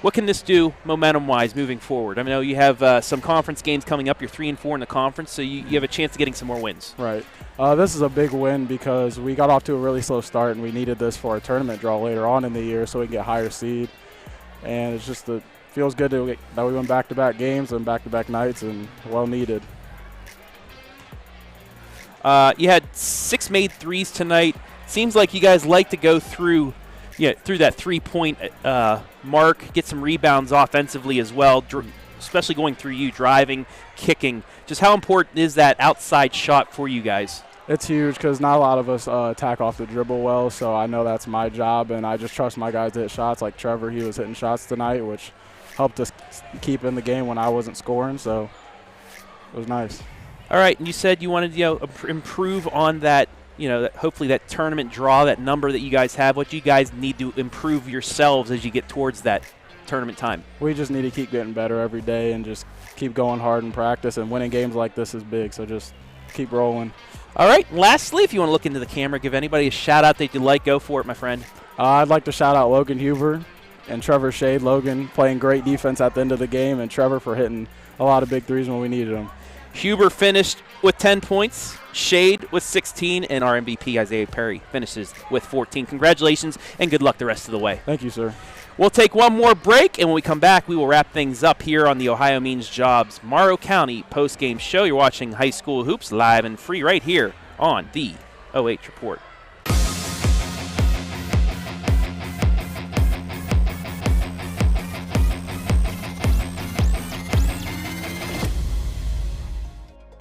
what can this do momentum-wise moving forward? I know you have some conference games coming up. You're 3-4 in the conference, so you have a chance of getting some more wins. Right. This is a big win because we got off to a really slow start, and we needed this for a tournament draw later on in the year so we can get higher seed. And it's just feels good that we won back-to-back games and back-to-back nights, and well needed. You had 6 made threes tonight. Seems like you guys like to go through that 3-point mark, get some rebounds offensively as well, especially going through you, driving, kicking. Just how important is that outside shot for you guys? It's huge because not a lot of us attack off the dribble well, so I know that's my job, and I just trust my guys to hit shots. Like Trevor, he was hitting shots tonight, which helped us keep in the game when I wasn't scoring, so it was nice. All right, and you said you wanted to improve on that, hopefully that tournament draw, that number that you guys have. What do you guys need to improve yourselves as you get towards that tournament time? We just need to keep getting better every day and just keep going hard in practice, and winning games like this is big, so just keep rolling. All right, lastly, if you want to look into the camera, give anybody a shout-out that you like, go for it, my friend. I'd like to shout out Logan Huber and Trevor Shade. Logan playing great defense at the end of the game, and Trevor for hitting a lot of big threes when we needed them. Huber finished with 10 points, Shade with 16, and our MVP, Isaiah Perry, finishes with 14. Congratulations, and good luck the rest of the way. Thank you, sir. We'll take one more break, and when we come back, we will wrap things up here on the Ohio Means Jobs Morrow County postgame show. You're watching High School Hoops live and free right here on the OH Report.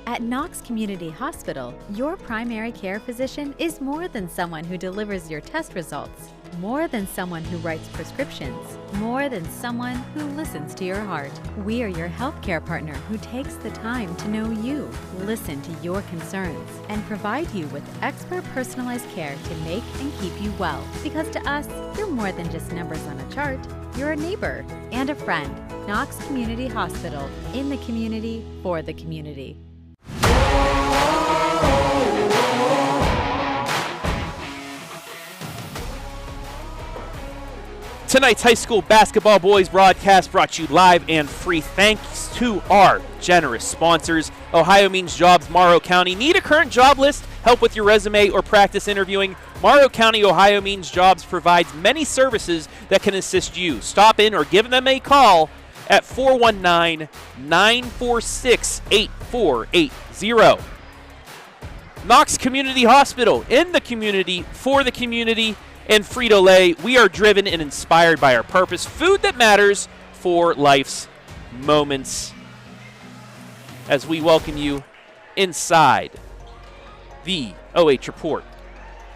At Knox Community Hospital, your primary care physician is more than someone who delivers your test results, more than someone who writes prescriptions, more than someone who listens to your heart. We are your healthcare partner who takes the time to know you, listen to your concerns, and provide you with expert personalized care to make and keep you well. Because to us, you're more than just numbers on a chart. You're a neighbor and a friend. Knox Community Hospital, in the community, for the community. Tonight's high school basketball boys broadcast brought to you live and free thanks to our generous sponsors. Ohio Means Jobs, Morrow County. Need a current job list? Help with your resume or practice interviewing? Morrow County Ohio Means Jobs provides many services that can assist you. Stop in or give them a call at 419-946-8480. Knox Community Hospital, in the community, for the community. And Frito-Lay, we are driven and inspired by our purpose. Food that matters for life's moments. As we welcome you inside the OH Report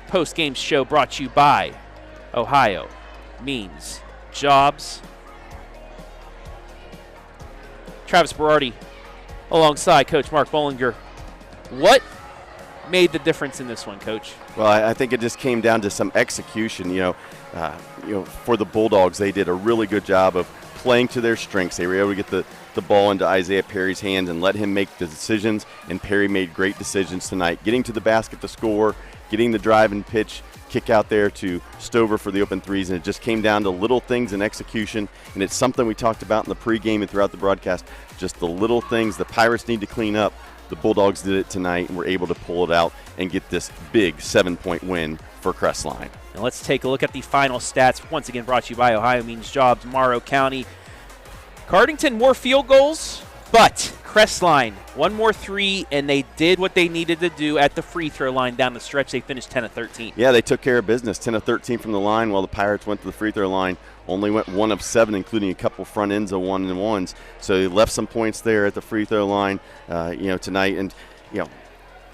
post-game show brought to you by Ohio Means Jobs. Travis Berardi alongside Coach Mark Bollinger. What made the difference in this one, Coach? Well, I think it just came down to some execution. For the Bulldogs, they did a really good job of playing to their strengths. They were able to get the ball into Isaiah Perry's hands and let him make the decisions, and Perry made great decisions tonight, getting to the basket to score, getting the drive and pitch, kick out there to Stover for the open threes, and it just came down to little things in execution, and it's something we talked about in the pregame and throughout the broadcast, just the little things the Pirates need to clean up. The Bulldogs did it tonight and were able to pull it out and get this big 7-point win for Crestline. And let's take a look at the final stats, once again brought to you by Ohio Means Jobs, Morrow County. Cardington more field goals, but Crestline, one more three, and they did what they needed to do at the free throw line down the stretch. They finished 10 of 13. Yeah, they took care of business, 10 of 13 from the line, while the Pirates went to the free throw line, only went 1 of 7, including a couple front ends of 1-and-1s. So they left some points there at the free throw line, tonight. And,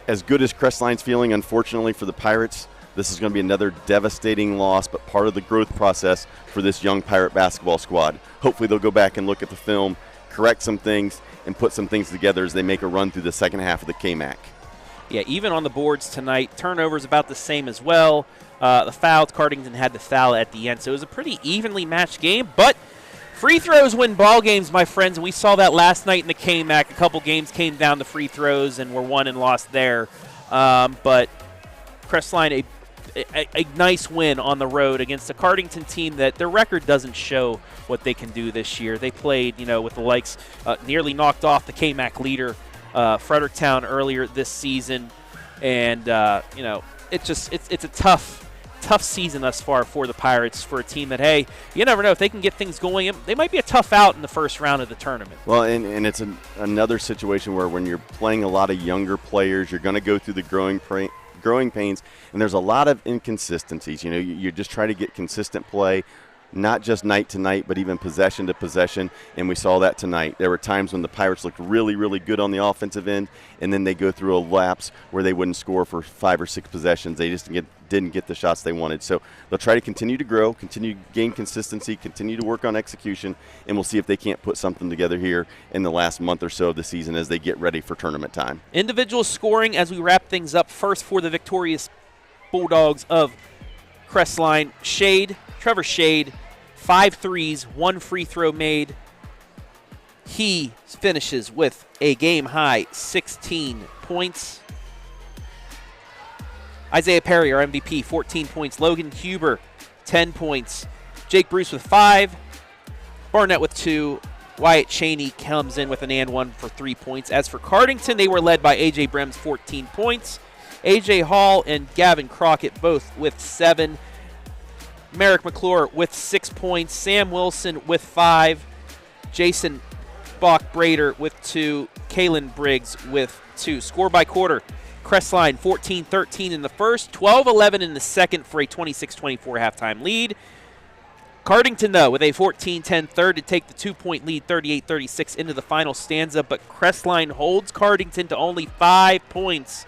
as good as Crestline's feeling, unfortunately for the Pirates, this is going to be another devastating loss, but part of the growth process for this young Pirate basketball squad. Hopefully they'll go back and look at the film correct some things and put some things together as they make a run through the second half of the KMAC. Yeah, even on the boards tonight, turnovers about the same as well. The fouls, Cardington had the foul at the end, so it was a pretty evenly matched game. But free throws win ball games, my friends, and we saw that last night in the KMAC. A couple games came down to free throws and were won and lost there. But Crestline, a nice win on the road against a Cardington team that their record doesn't show what they can do this year. They played, with the likes, nearly knocked off the KMAC leader, Fredericktown, earlier this season, and it's a tough season thus far for the Pirates, for a team that, hey, you never know if they can get things going. They might be a tough out in the first round of the tournament. Well, and it's another situation where when you're playing a lot of younger players, you're going to go through the growing pains, and there's a lot of inconsistencies. You just try to get consistent play, not just night to night, but even possession to possession, and we saw that tonight. There were times when the Pirates looked really, really good on the offensive end, and then they go through a lapse where they wouldn't score for 5 or 6 possessions. They just didn't get the shots they wanted. So they'll try to continue to grow, continue to gain consistency, continue to work on execution, and we'll see if they can't put something together here in the last month or so of the season as they get ready for tournament time. Individual scoring as we wrap things up. First for the victorious Bulldogs of Crestline, Trevor Shade, 5 threes, 1 free throw made. He finishes with a game-high 16 points. Isaiah Perry, our MVP, 14 points. Logan Huber, 10 points. Jake Bruce with 5. Barnett with 2. Wyatt Cheney comes in with an and 1 for 3 points. As for Cardington, they were led by A.J. Brems, 14 points. A.J. Hall and Gavin Crockett both with 7. Merrick McClure with 6 points. Sam Wilson with 5. Jason Bach-Brader with 2. Kalen Briggs with 2. Score by quarter. Crestline 14-13 in the first, 12-11 in the second for a 26-24 halftime lead. Cardington, though, with a 14-10 third to take the 2-point lead, 38-36 into the final stanza, but Crestline holds Cardington to only 5 points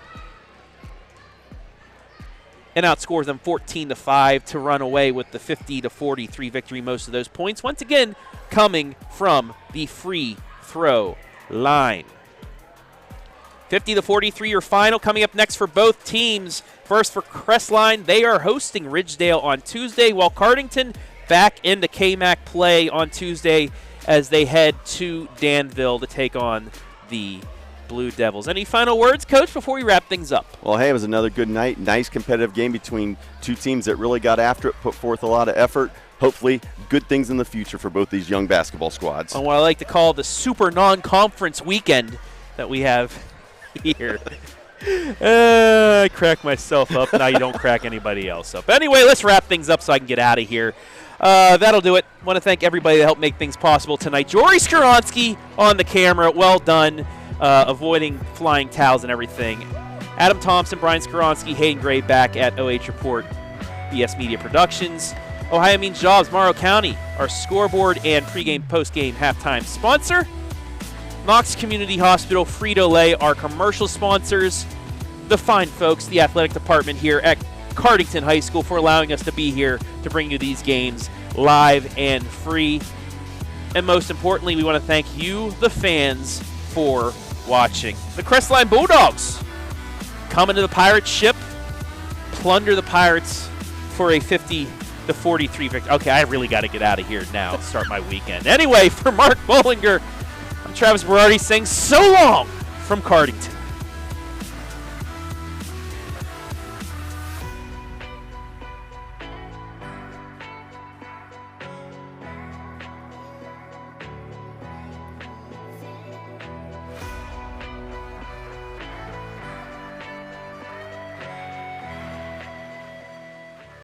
and outscores them 14-5 to run away with the 50-43 victory. Most of those points, once again, coming from the free throw line. 50-43 your final. Coming up next for both teams. First for Crestline, they are hosting Ridgedale on Tuesday, while Cardington back into KMAC play on Tuesday as they head to Danville to take on the Blue Devils. Any final words, Coach, before we wrap things up? Well, hey, it was another good night. Nice competitive game between two teams that really got after it, put forth a lot of effort. Hopefully, good things in the future for both these young basketball squads. On what I like to call the super non-conference weekend that we have here. I crack myself up. Now you don't crack anybody else up. Anyway, let's wrap things up so I can get out of here. That'll do it. Want to thank everybody that helped make things possible tonight. Jory Skoronsky on the camera. Well done. Avoiding flying towels and everything. Adam Thompson, Brian Skoronsky, Hayden Gray back at OH.REPORT, BS Media Productions. Ohiomeansjobs, Morrow County, our scoreboard and pregame, postgame, halftime sponsor. Knox Community Hospital, Frito-Lay, our commercial sponsors. The fine folks, the athletic department here at Cardington High School, for allowing us to be here to bring you these games live and free. And most importantly, we want to thank you, the fans, for watching. The Crestline Bulldogs come into the Pirates ship, plunder the Pirates for a 50-43 victory. Okay, I really got to get out of here now and start my weekend. Anyway, for Mark Bollinger, I'm Travis Berardi saying so long from Cardington.